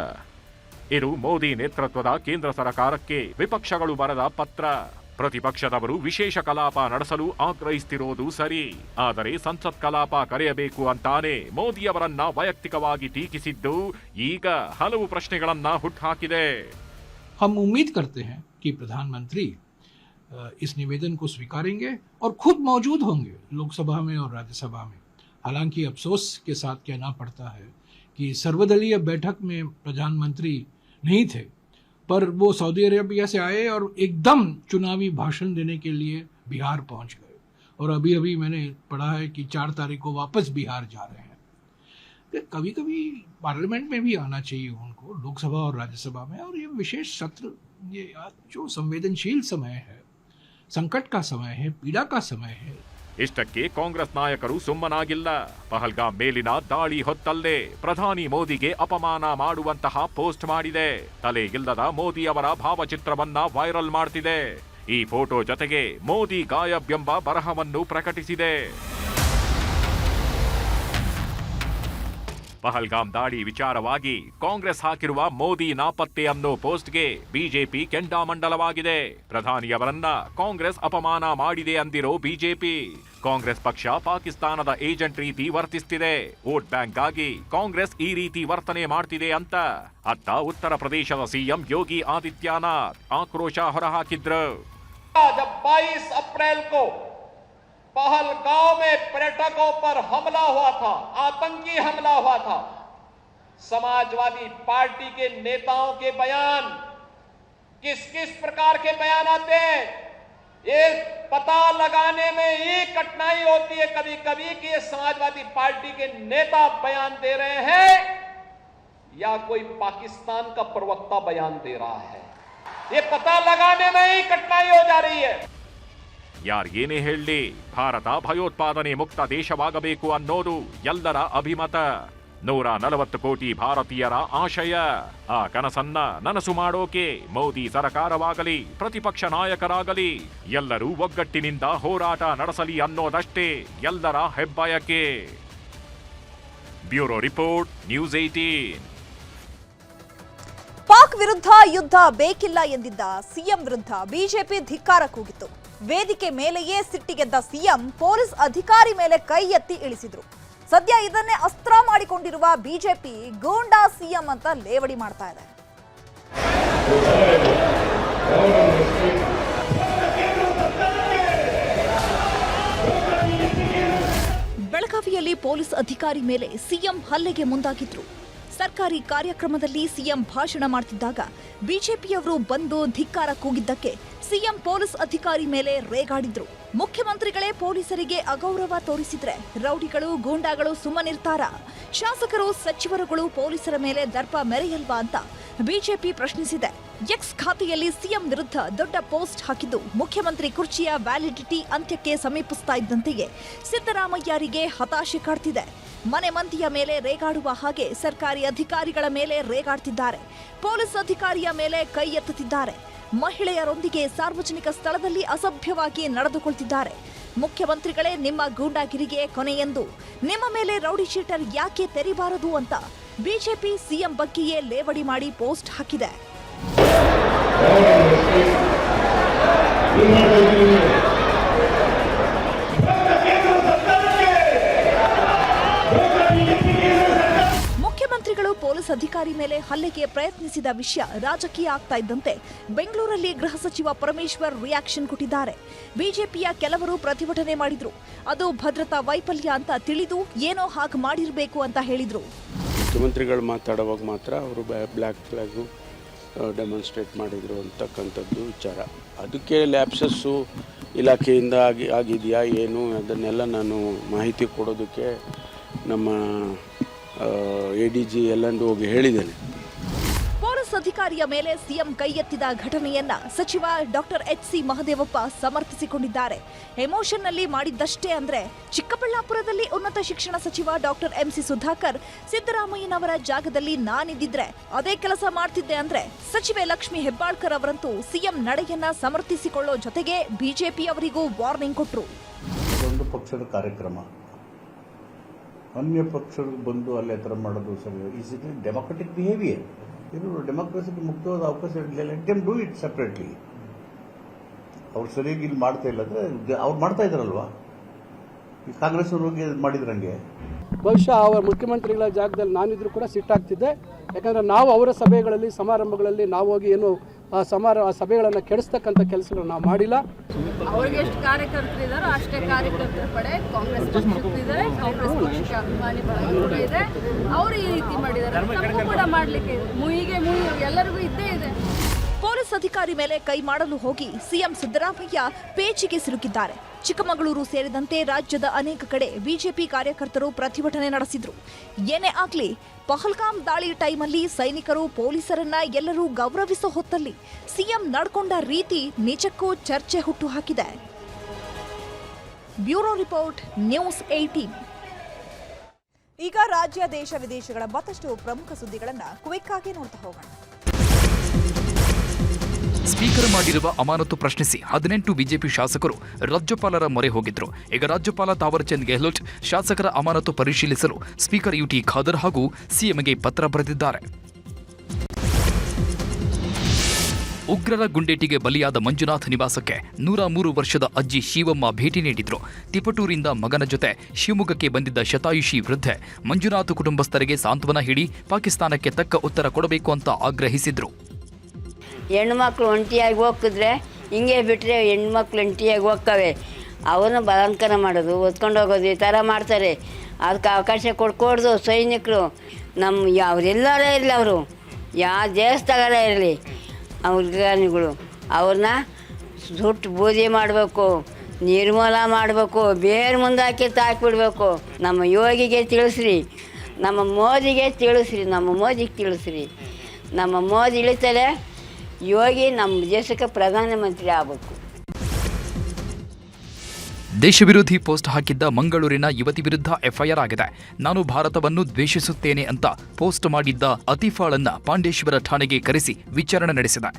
ಇದು ಮೋದಿ ನೇತೃತ್ವದ ಕೇಂದ್ರ ಸರ್ಕಾರಕ್ಕೆ ವಿಪಕ್ಷಗಳು ಬರೆದ ಪತ್ರ. ಪ್ರತಿಪಕ್ಷದವರು ವಿಶೇಷ ಕಲಾಪ ನಡೆಸಲು ಆಗ್ರಹಿಸುತ್ತಿರೋದು ಸರಿ, ಆದರೆ ಸಂಸತ್ ಕಲಾಪ ಕರೆಯಬೇಕು ಅಂತಾನೆ ಮೋದಿಯವರನ್ನ ವೈಯಕ್ತಿಕವಾಗಿ ಟೀಕಿಸಿದ್ದು ಈಗ ಹಲವು ಪ್ರಶ್ನೆಗಳನ್ನ ಹುಟ್ಟುಹಾಕಿದೆ. हम उम्मीद करते हैं कि प्रधानमंत्री इस निवेदन को स्वीकारेंगे और खुद मौजूद होंगे लोकसभा में और राज्यसभा में. हालांकि अफसोस के साथ कहना पड़ता है कि सर्वदलीय बैठक में प्रधानमंत्री नहीं थे, पर वो सऊदी अरेबिया से आए और एकदम चुनावी भाषण देने के लिए बिहार पहुंच गए. और अभी अभी मैंने पढ़ा है कि 4 तारीख को वापस बिहार जा रहे हैं। तो कभी कभी पार्लियामेंट में भी आना चाहिए उनको, लोकसभा और राज्यसभा में। और ये विशेष सत्र, ये आज जो संवेदनशील समय है, संकट का समय है, पीड़ा का समय है, ಇಷ್ಟಕ್ಕೆ ಕಾಂಗ್ರೆಸ್ ನಾಯಕರು ಸುಮ್ಮನಾಗಿಲ್ಲ. ಪಹಲ್ಗಾಮ್ ಮೇಲಿನ ದಾಳಿ ಹೊತ್ತಲ್ಲೇ ಪ್ರಧಾನಿ ಮೋದಿಗೆ ಅಪಮಾನ ಮಾಡುವಂತಹ ಪೋಸ್ಟ್ ಮಾಡಿದೆ. ತಲೆ ಇಲ್ಲದ ಮೋದಿ ಅವರ ಭಾವಚಿತ್ರವನ್ನ ವೈರಲ್ ಮಾಡ್ತಿದೆ. ಈ ಫೋಟೋ ಜೊತೆಗೆ ಮೋದಿ ಗಾಯಬ್ ಎಂಬ ಬರಹವನ್ನು ಪ್ರಕಟಿಸಿದೆ. ಪಹಲ್ಗಾಮ್ ದಾಳಿ ವಿಚಾರವಾಗಿ ಕಾಂಗ್ರೆಸ್ ಹಾಕಿರುವ ಮೋದಿ ನಾಪತ್ತೆ ಅನ್ನೋ ಪೋಸ್ಟ್ಗೆ ಬಿಜೆಪಿ ಕೆಂಡಾಮಂಡಲವಾಗಿದೆ. ಪ್ರಧಾನಿಯವರನ್ನ ಕಾಂಗ್ರೆಸ್ ಅಪಮಾನ ಮಾಡಿದೆ ಅಂದಿರೋ ಬಿಜೆಪಿ, ಕಾಂಗ್ರೆಸ್ ಪಕ್ಷ ಪಾಕಿಸ್ತಾನದ ಏಜೆಂಟ್ ರೀತಿ ವರ್ತಿಸ್ತಿದೆ, ವೋಟ್ ಬ್ಯಾಂಕ್ಗಾಗಿ ಕಾಂಗ್ರೆಸ್ ಈ ರೀತಿ ವರ್ತನೆ ಮಾಡ್ತಿದೆ ಅಂತ ಅತ್ತ ಉತ್ತರ ಪ್ರದೇಶದ ಸಿಎಂ ಯೋಗಿ ಆದಿತ್ಯನಾಥ್ ಆಕ್ರೋಶ ಹೊರಹಾಕಿದ್ರು. जब 22 अप्रैल को पहलगांव में पर्यटकों पर हमला हुआ था, आतंकी हमला हुआ था, समाजवादी पार्टी के नेताओं के बयान किस किस प्रकार के बयान आते हैं, ये पता लगाने में ही कठिनाई होती है कभी कभी कि ये समाजवादी पार्टी के नेता बयान दे रहे हैं या कोई पाकिस्तान का प्रवक्ता बयान दे रहा है। ये पता लगाने में ही कठिनाई हो जा रही है. ಯಾರ್ ಏನೇ ಹೇಳಲಿ, ಭಾರತ ಭಯೋತ್ಪಾದನೆ ಮುಕ್ತ ದೇಶವಾಗಬೇಕು ಅನ್ನೋದು ಎಲ್ಲರ ಅಭಿಮತ. 140 ಕೋಟಿ ಭಾರತೀಯರ ಆಶಯ. ಆ ಕನಸನ್ನ ನನಸು ಮಾಡೋಕೆ ಮೋದಿ ಸರ್ಕಾರವಾಗಲಿ, ಪ್ರತಿಪಕ್ಷ ನಾಯಕರಾಗಲಿ ಎಲ್ಲರೂ ಒಗ್ಗಟ್ಟಿನಿಂದ ಹೋರಾಟ ನಡೆಸಲಿ ಅನ್ನೋದಷ್ಟೇ ಎಲ್ಲರ ಹೆಬ್ಬಯಕೆ. Bureau report, news 18. ಪಾಕ್ ವಿರುದ್ಧ ಯುದ್ಧ ಬೇಕಿಲ್ಲ ಎಂದಿದ್ದ ಸಿಎಂ ವಿರುದ್ಧ ಬಿಜೆಪಿ ಧಿಕ್ಕಾರ ಕೂಗಿತ್ತು. ವೇದಿಕೆ ಮೇಲೆಯೇ ಸಿಟ್ಟಿಗೆದ್ದ ಸಿಎಂ ಪೊಲೀಸ್ ಅಧಿಕಾರಿ ಮೇಲೆ ಕೈ ಎತ್ತಿ ಇಳಿಸಿದ್ರು. ಸದ್ಯ ಇದನ್ನೇ ಅಸ್ತ್ರ ಮಾಡಿಕೊಂಡಿರುವ ಬಿಜೆಪಿ ಗೂಂಡಾ ಸಿಎಂ ಅಂತ ಲೇವಡಿ ಮಾಡ್ತಾ ಇದೆ. ಬೆಳಗಾವಿಯಲ್ಲಿ ಪೊಲೀಸ್ ಅಧಿಕಾರಿ ಮೇಲೆ ಸಿಎಂ ಹಲ್ಲೆಗೆ ಮುಂದಾಗಿದ್ರು. ಸರ್ಕಾರಿ ಕಾರ್ಯಕ್ರಮದಲ್ಲಿ ಸಿಎಂ ಭಾಷಣ ಮಾಡ್ತಿದ್ದಾಗ ಬಿಜೆಪಿಯವರು ಬಂದು ಧಿಕ್ಕಾರ ಕೂಗಿದ್ದಕ್ಕೆ ಸಿಎಂ ಪೊಲೀಸ್ ಅಧಿಕಾರಿ ಮೇಲೆ ರೇಗಾಡಿದ್ರು. ಮುಖ್ಯಮಂತ್ರಿಗಳೇ ಪೊಲೀಸರಿಗೆ ಅಗೌರವ ತೋರಿಸಿದ್ರೆ ರೌಡಿಗಳು ಗೂಂಡಾಗಳು ಸುಮ್ಮನಿರ್ತಾರ? ಶಾಸಕರು ಸಚಿವರುಗಳು ಪೊಲೀಸರ ಮೇಲೆ ದರ್ಪ ಮೆರೆಯಲ್ವಾ ಅಂತ ಬಿಜೆಪಿ ಪ್ರಶ್ನಿಸಿದೆ. ಎಕ್ಸ್ ಖಾತೆಯಲ್ಲಿ ಸಿಎಂ ವಿರುದ್ಧ ದೊಡ್ಡ ಪೋಸ್ಟ್ ಹಾಕಿದ್ದು ಮುಖ್ಯಮಂತ್ರಿ ಕುರ್ಚಿಯ ವ್ಯಾಲಿಡಿಟಿ ಅಂತ್ಯಕ್ಕೆ ಸಮೀಪಿಸ್ತಾ ಇದ್ದಂತೆಯೇ ಸಿದ್ದರಾಮಯ್ಯರಿಗೆ ಹತಾಶೆ ಕಾಡ್ತಿದೆ. ಮನೆ ಮಂದಿಯ ಮೇಲೆ ರೇಗಾಡುವ ಹಾಗೆ ಸರ್ಕಾರಿ ಅಧಿಕಾರಿಗಳ ಮೇಲೆ ರೇಗಾಡ್ತಿದ್ದಾರೆ. ಪೊಲೀಸ್ ಅಧಿಕಾರಿಯ ಮೇಲೆ ಕೈ ಎತ್ತುತ್ತಿದ್ದಾರೆ. ಮಹಿಳೆಯರೊಂದಿಗೆ ಸಾರ್ವಜನಿಕ ಸ್ಥಳದಲ್ಲಿ ಅಸಭ್ಯವಾಗಿ ನಡೆದುಕೊಳ್ತಿದ್ದಾರೆ. ಮುಖ್ಯಮಂತ್ರಿಗಳೇ ನಿಮ್ಮ ಗೂಂಡಾಗಿರಿಗೆ ಕೊನೆಯೆಂದು ನಿಮ್ಮ ಮೇಲೆ ರೌಡಿ ಶೀಟರ್ ಯಾಕೆ ತೆರಿಬಾರದು ಅಂತ ಬಿಜೆಪಿ ಸಿಎಂ ಬಗ್ಗೆಯೇ ಲೇವಡಿ ಮಾಡಿ ಪೋಸ್ಟ್ ಹಾಕಿದೆ. ಮುಖ್ಯಮಂತ್ರಿಗಳು ಪೊಲೀಸ್ ಅಧಿಕಾರಿ ಮೇಲೆ ಹಲ್ಲೆಗೆ ಪ್ರಯತ್ನಿಸಿದ ವಿಷಯ ರಾಜಕೀಯ ಆಗ್ತಾ ಇದ್ದಂತೆ ಬೆಂಗಳೂರಲ್ಲಿ ಗೃಹ ಸಚಿವ ಪರಮೇಶ್ವರ್ ರಿಯಾಕ್ಷನ್ ಕೊಟ್ಟಿದ್ದಾರೆ. ಬಿಜೆಪಿಯ ಕೆಲವರು ಪ್ರತಿಭಟನೆ ಮಾಡಿದ್ರು. ಅದು ಭದ್ರತಾ ವೈಫಲ್ಯ ಅಂತ ತಿಳಿದು ಏನೋ ಹಾಗೆ ಮಾಡಿರಬೇಕು ಅಂತ ಹೇಳಿದ್ರು. ಮುಖ್ಯಮಂತ್ರಿಗಳು ಮಾತಾಡುವಾಗ ಮಾತ್ರ ಅವರು ಬ್ಲ್ಯಾಕ್ ಫ್ಲಾಗು ಡೆಮಾನ್ಸ್ಟ್ರೇಟ್ ಮಾಡಿದರು ಅಂತಕ್ಕಂಥದ್ದು ವಿಚಾರ. ಅದಕ್ಕೆ ಲ್ಯಾಪ್ಸಸ್ಸು ಇಲಾಖೆಯಿಂದ ಆಗಿದೆಯಾ ಏನು ಅದನ್ನೆಲ್ಲ ನಾನು ಮಾಹಿತಿ ಕೊಡೋದಕ್ಕೆ ನಮ್ಮ ADG ಎಲ್ಲಂದು ಹೋಗಿ ಹೇಳಿದ್ದೇನೆ. ಪೊಲೀಸ್ ಅಧಿಕಾರಿಯ ಮೇಲೆ ಸಿಎಂ ಕೈ ಎತ್ತಿದ ಘಟನೆಯನ್ನ ಸಚಿವ ಡಾಕ್ಟರ್ HC ಮಹದೇವಪ್ಪ ಸಮರ್ಥಿಸಿಕೊಂಡಿದ್ದಾರೆ. ಎಮೋಷನ್ನಲ್ಲಿ ಮಾಡಿದ್ದಷ್ಟೇ ಅಂದ್ರೆ ಚಿಕ್ಕಬಳ್ಳಾಪುರದಲ್ಲಿ ಉನ್ನತ ಶಿಕ್ಷಣ ಸಚಿವ ಡಾಕ್ಟರ್ MC ಸುಧಾಕರ್ ಸಿದ್ದರಾಮಯ್ಯನವರ ಜಾಗದಲ್ಲಿ ನಾನಿದ್ದಿದ್ರೆ ಅದೇ ಕೆಲಸ ಮಾಡ್ತಿದ್ದೆ ಅಂದ್ರೆ ಸಚಿವೆ ಲಕ್ಷ್ಮಿ ಹೆಬ್ಬಾಳ್ಕರ್ ಅವರಂತೂ ಸಿಎಂ ನಡೆಯನ್ನ ಸಮರ್ಥಿಸಿಕೊಳ್ಳೋ ಜೊತೆಗೆ ಬಿಜೆಪಿ ಅವರಿಗೂ ವಾರ್ನಿಂಗ್ ಕೊಟ್ರು. ಒಂದು ಪಕ್ಷದ ಕಾರ್ಯಕ್ರಮ ಅನ್ಯ ಪಕ್ಷರು ಬಂದು ಅಲ್ಲಿ ಆ ಥರ ಮಾಡೋದು ಸರಿ. Is it democratic behaviour? ಇದು ಡೆಮೋಕ್ರಸಿಗೆ ಮುಕ್ತವಾದ ಅವಕಾಶ ಇರಲಿಲ್ಲ. Let them do it separately. ಅವ್ರು ಸರಿಯಾಗಿ ಇಲ್ಲಿ ಮಾಡ್ತಾ ಇಲ್ಲ ಅಂದರೆ ಅವ್ರು ಮಾಡ್ತಾ ಇದ್ದಾರಲ್ವಾ, ಈ ಕಾಂಗ್ರೆಸ್ ಅವರು ಹೋಗಿ ಮಾಡಿದ್ರಂಗೆ. ಬಹುಶಃ ಅವರ ಮುಖ್ಯಮಂತ್ರಿಗಳ ಜಾಗದಲ್ಲಿ ನಾನಿದ್ರು ಕೂಡ ಸಿಟ್ಟಾಗ್ತಿದ್ದೆ. ಯಾಕಂದರೆ ನಾವು ಅವರ ಸಭೆಗಳಲ್ಲಿ ಸಮಾರಂಭಗಳಲ್ಲಿ ನಾವು ಹೋಗಿ ಏನು ಆ ಸಭೆಗಳನ್ನು ಕೆಡಿಸ್ತಕ್ಕಂಥ ಕೆಲಸಗಳನ್ನು ನಾವು ಮಾಡಿಲ್ಲ. ಅವ್ರಿಗೆ ಎಷ್ಟು ಕಾರ್ಯಕರ್ತರಿದ್ದಾರೋ ಅಷ್ಟೇ ಕಾರ್ಯಕರ್ತರ ಪಡೆ ಕಾಂಗ್ರೆಸ್ ಪಕ್ಷಕ್ಕಿದ್ದಾರೆ, ಕಾಂಗ್ರೆಸ್ ಪಕ್ಷಕ್ಕೆ ಅಭಿಮಾನಿ ಬಳಗ ಇದೆ. ಅವರು ಈ ರೀತಿ ಮಾಡಿದ್ದಾರೆ, ನಮಗೂ ಕೂಡ ಮಾಡಲಿಕ್ಕೆ ಮುಯಿಗೆ ಎಲ್ಲರಿಗೂ ಇದ್ದೇ ಇದೆ. ಪೊಲೀಸ್ ಅಧಿಕಾರಿ ಮೇಲೆ ಕೈ ಮಾಡಲು ಹೋಗಿ ಸಿಎಂ ಸಿದ್ದರಾಮಯ್ಯ ಪೇಚಿಗೆ ಸಿಲುಕಿದ್ದಾರೆ. ಚಿಕ್ಕಮಗಳೂರು ಸೇರಿದಂತೆ ರಾಜ್ಯದ ಅನೇಕ ಕಡೆ ಬಿಜೆಪಿ ಕಾರ್ಯಕರ್ತರು ಪ್ರತಿಭಟನೆ ನಡೆಸಿದ್ರು. ಏನೇ ಆಗ್ಲಿ, ಪಹಲ್ಗಾಮ್ ದಾಳಿ ಟೈಮಲ್ಲಿ ಸೈನಿಕರು ಪೊಲೀಸರನ್ನ ಎಲ್ಲರೂ ಗೌರವಿಸೋ ಹೊತ್ತಲ್ಲಿ ಸಿಎಂ ನಡ್ಕೊಂಡ ರೀತಿ ನಿಜಕ್ಕೂ ಚರ್ಚೆ ಹುಟ್ಟುಹಾಕಿದೆ. Bureau report, news 18. ಈಗ ರಾಜ್ಯ, ದೇಶ, ವಿದೇಶಗಳ ಮತ್ತಷ್ಟು ಪ್ರಮುಖ ಸುದ್ದಿಗಳನ್ನು ಕ್ವಿಕ್ ಆಗಿ ನೋಡ್ತಾ ಹೋಗೋಣ. ಸ್ಪೀಕರ್ ಮಾಡಿರುವ ಅಮಾನತು ಪ್ರಶ್ನಿಸಿ 18 ಬಿಜೆಪಿ ಶಾಸಕರು ರಾಜ್ಯಪಾಲರ ಮೊರೆ ಹೋಗಿದ್ರು. ಈಗ ರಾಜ್ಯಪಾಲ ತಾವರ್ಚಂದ್ ಗೆಹ್ಲೋಟ್ ಶಾಸಕರ ಅಮಾನತು ಪರಿಶೀಲಿಸಲು ಸ್ಪೀಕರ್ ಯುಟಿ ಖಾದರ್ ಹಾಗೂ ಸಿಎಂಗೆ ಪತ್ರ ಬರೆದಿದ್ದಾರೆ. ಉಗ್ರರ ಗುಂಡೇಟಿಗೆ ಬಲಿಯಾದ ಮಂಜುನಾಥ್ ನಿವಾಸಕ್ಕೆ 103 ವರ್ಷದ ಅಜ್ಜಿ ಶಿವಮ್ಮ ಭೇಟಿ ನೀಡಿದ್ರು. ತಿಪಟೂರಿಂದ ಮಗನ ಜೊತೆ ಶಿವಮೊಗ್ಗಕ್ಕೆ ಬಂದಿದ್ದ ಶತಾಯುಷಿ ವೃದ್ಧೆ ಮಂಜುನಾಥ್ ಕುಟುಂಬಸ್ಥರಿಗೆ ಸಾಂತ್ವನ ಹೇಳಿ ಪಾಕಿಸ್ತಾನಕ್ಕೆ ತಕ್ಕ ಉತ್ತರ ಕೊಡಬೇಕು ಅಂತ ಆಗ್ರಹಿಸಿದ್ರು. ಹೆಣ್ಮಕ್ಳು ಒಂಟಿಯಾಗಿ ಹೋಗಿದ್ರೆ ಹಿಂಗೆ ಬಿಟ್ಟರೆ ಹೆಣ್ಮಕ್ಳು ಒಂಟಿಯಾಗಿ ಹೋಗ್ತವೆ. ಅವನು ಬಲಾತ್ಕಾರ ಮಾಡೋದು, ಹೊತ್ಕೊಂಡು ಹೋಗೋದು, ಈ ಥರ ಮಾಡ್ತಾರೆ. ಅದಕ್ಕೆ ಅವಕಾಶ ಕೊಡ್ಕೊಡ್ದು ಸೈನಿಕರು. ಅವರೆಲ್ಲರೇ ಇರಲಿ, ಅವರು ಯಾವ ದೇಶದಾಗಲೇ ಇರಲಿ, ಅವ್ರಿಗಳು ಅವ್ರನ್ನ ಸುಟ್ಟು ಬೂದಿ ಮಾಡಬೇಕು, ನಿರ್ಮೂಲ ಮಾಡಬೇಕು, ಬೇರೆ ಮುಂದಾಕಿ ತಾಕಿಬಿಡ್ಬೇಕು. ನಮ್ಮ ಯೋಗಿಗೆ ತಿಳಿಸ್ರಿ, ನಮ್ಮ ಮೋದಿಗೆ ತಿಳಿಸ್ರಿ, ನಮ್ಮ ಮೋದಿಗೆ ತಿಳಿಸ್ರಿ. ನಮ್ಮ ಮೋದಿ ಇಳಿತಲೇ ಯೋಗಿ ನಮ್ಮ ದೇಶಕ್ಕೆ ಪ್ರಧಾನಮಂತ್ರಿ ಆಗಬೇಕು. ದೇಶ ವಿರೋಧಿ ಪೋಸ್ಟ್ ಹಾಕಿದ್ದ ಮಂಗಳೂರಿನ ಯುವತಿ ವಿರುದ್ಧ ಎಫ್ಐಆರ್ ಆಗಿದೆ. ನಾನು ಭಾರತವನ್ನು ದ್ವೇಷಿಸುತ್ತೇನೆ ಅಂತ ಪೋಸ್ಟ್ ಮಾಡಿದ್ದ ಅತೀಫಾಳನ್ನ ಪಾಂಡೇಶ್ವರ ಠಾಣೆಗೆ ಕರೆಸಿ ವಿಚಾರಣೆ ನಡೆಸಿದೆ.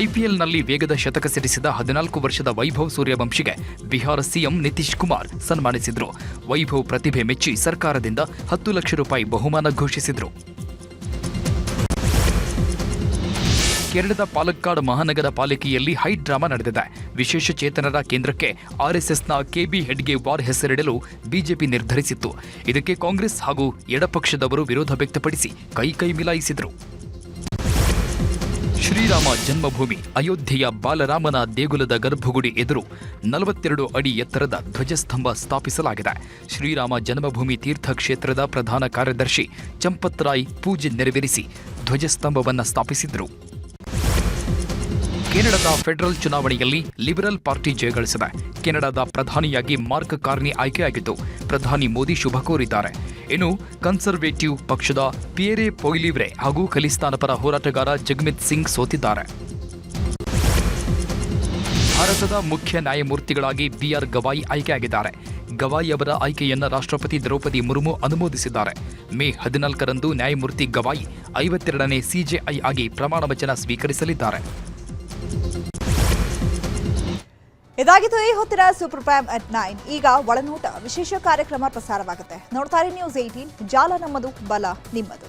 ಐಪಿಎಲ್ನಲ್ಲಿ ವೇಗದ ಶತಕ ಸಿಡಿಸಿದ 14 ವರ್ಷದ ವೈಭವ್ ಸೂರ್ಯವಂಶಿಗೆ ಬಿಹಾರ ಸಿಎಂ ನಿತೀಶ್ ಕುಮಾರ್ ಸನ್ಮಾನಿಸಿದ್ರು. ವೈಭವ್ ಪ್ರತಿಭೆ ಮೆಚ್ಚಿ ಸರ್ಕಾರದಿಂದ 10 ಲಕ್ಷ ರೂಪಾಯಿ ಬಹುಮಾನ ಘೋಷಿಸಿದ್ರು. ಕೇರಳದ ಪಾಲಕ್ಕಾಡ್ ಮಹಾನಗರ ಪಾಲಿಕೆಯಲ್ಲಿ ಹೈ ಡ್ರಾಮಾ ನಡೆದಿದೆ. ವಿಶೇಷ ಚೇತನರ ಕೇಂದ್ರಕ್ಕೆ ಆರ್ಎಸ್ಎಸ್ನ ಕೆಬಿ ಹೆಡ್ಗೆ ವಾರ್ ಹೆಸರಿಡಲು ಬಿಜೆಪಿ ನಿರ್ಧರಿಸಿತ್ತು. ಇದಕ್ಕೆ ಕಾಂಗ್ರೆಸ್ ಹಾಗೂ ಎಡಪಕ್ಷದವರು ವಿರೋಧ ವ್ಯಕ್ತಪಡಿಸಿ ಕೈ ಮಿಲಾಯಿಸಿದರು. ಶ್ರೀರಾಮ ಜನ್ಮಭೂಮಿ ಅಯೋಧ್ಯೆಯ ಬಾಲರಾಮನ ದೇಗುಲದ ಗರ್ಭಗುಡಿ ಎದುರು 42 ಅಡಿ ಎತ್ತರದ ಧ್ವಜಸ್ತಂಭ ಸ್ಥಾಪಿಸಲಾಗಿದೆ. ಶ್ರೀರಾಮ ಜನ್ಮಭೂಮಿ ತೀರ್ಥಕ್ಷೇತ್ರದ ಪ್ರಧಾನ ಕಾರ್ಯದರ್ಶಿ ಚಂಪತ್ ರಾಯ್ ಪೂಜೆ ನೆರವೇರಿಸಿ ಧ್ವಜಸ್ತಂಭವನ್ನು ಸ್ಥಾಪಿಸಿದರು. ಕೆನಡಾದ ಫೆಡರಲ್ ಚುನಾವಣೆಯಲ್ಲಿ ಲಿಬರಲ್ ಪಾರ್ಟಿ ಜಯಗಳಿಸಿದೆ. ಕೆನಡಾದ ಪ್ರಧಾನಿಯಾಗಿ ಮಾರ್ಕ್ ಕಾರ್ನಿ ಆಯ್ಕೆಯಾಗಿದ್ದು ಪ್ರಧಾನಿ ಮೋದಿ ಶುಭ ಕೋರಿದ್ದಾರೆ. ಇನ್ನು ಕನ್ಸರ್ವೇಟಿವ್ ಪಕ್ಷದ ಪಿಯರೆ ಪೊಯ್ಲಿವ್ರೆ ಹಾಗೂ ಖಲಿಸ್ತಾನ ಪರ ಹೋರಾಟಗಾರ ಜಗಮಿತ್ ಸಿಂಗ್ ಸೋತಿದ್ದಾರೆ. ಭಾರತದ ಮುಖ್ಯ ನ್ಯಾಯಮೂರ್ತಿಗಳಾಗಿ ಬಿಆರ್ ಗವಾಯಿ ಆಯ್ಕೆಯಾಗಿದ್ದಾರೆ. ಗವಾಯಿ ಅವರ ಆಯ್ಕೆಯನ್ನ ರಾಷ್ಟ್ರಪತಿ ದ್ರೌಪದಿ ಮುರ್ಮು ಅನುಮೋದಿಸಿದ್ದಾರೆ. ಮೇ 14ರಂದು ನ್ಯಾಯಮೂರ್ತಿ ಗವಾಯಿ 52ನೇ ಸಿಜೆಐ ಆಗಿ ಪ್ರಮಾಣ ವಚನ ಸ್ವೀಕರಿಸಲಿದ್ದಾರೆ. ಇದಾಗಿತ್ತು ಈ ಹೊತ್ತಿನ ಸೂಪರ್ ಪ್ರೈಮ್ ಅಟ್ 9. ಈಗ ಒಳನೋಟ ವಿಶೇಷ ಕಾರ್ಯಕ್ರಮ ಪ್ರಸಾರವಾಗುತ್ತೆ. ನೋಡ್ತಾರೆ ನ್ಯೂಸ್ 18, ಜಾಲ ನಮ್ಮದು, ಬಲ ನಿಮ್ಮದು.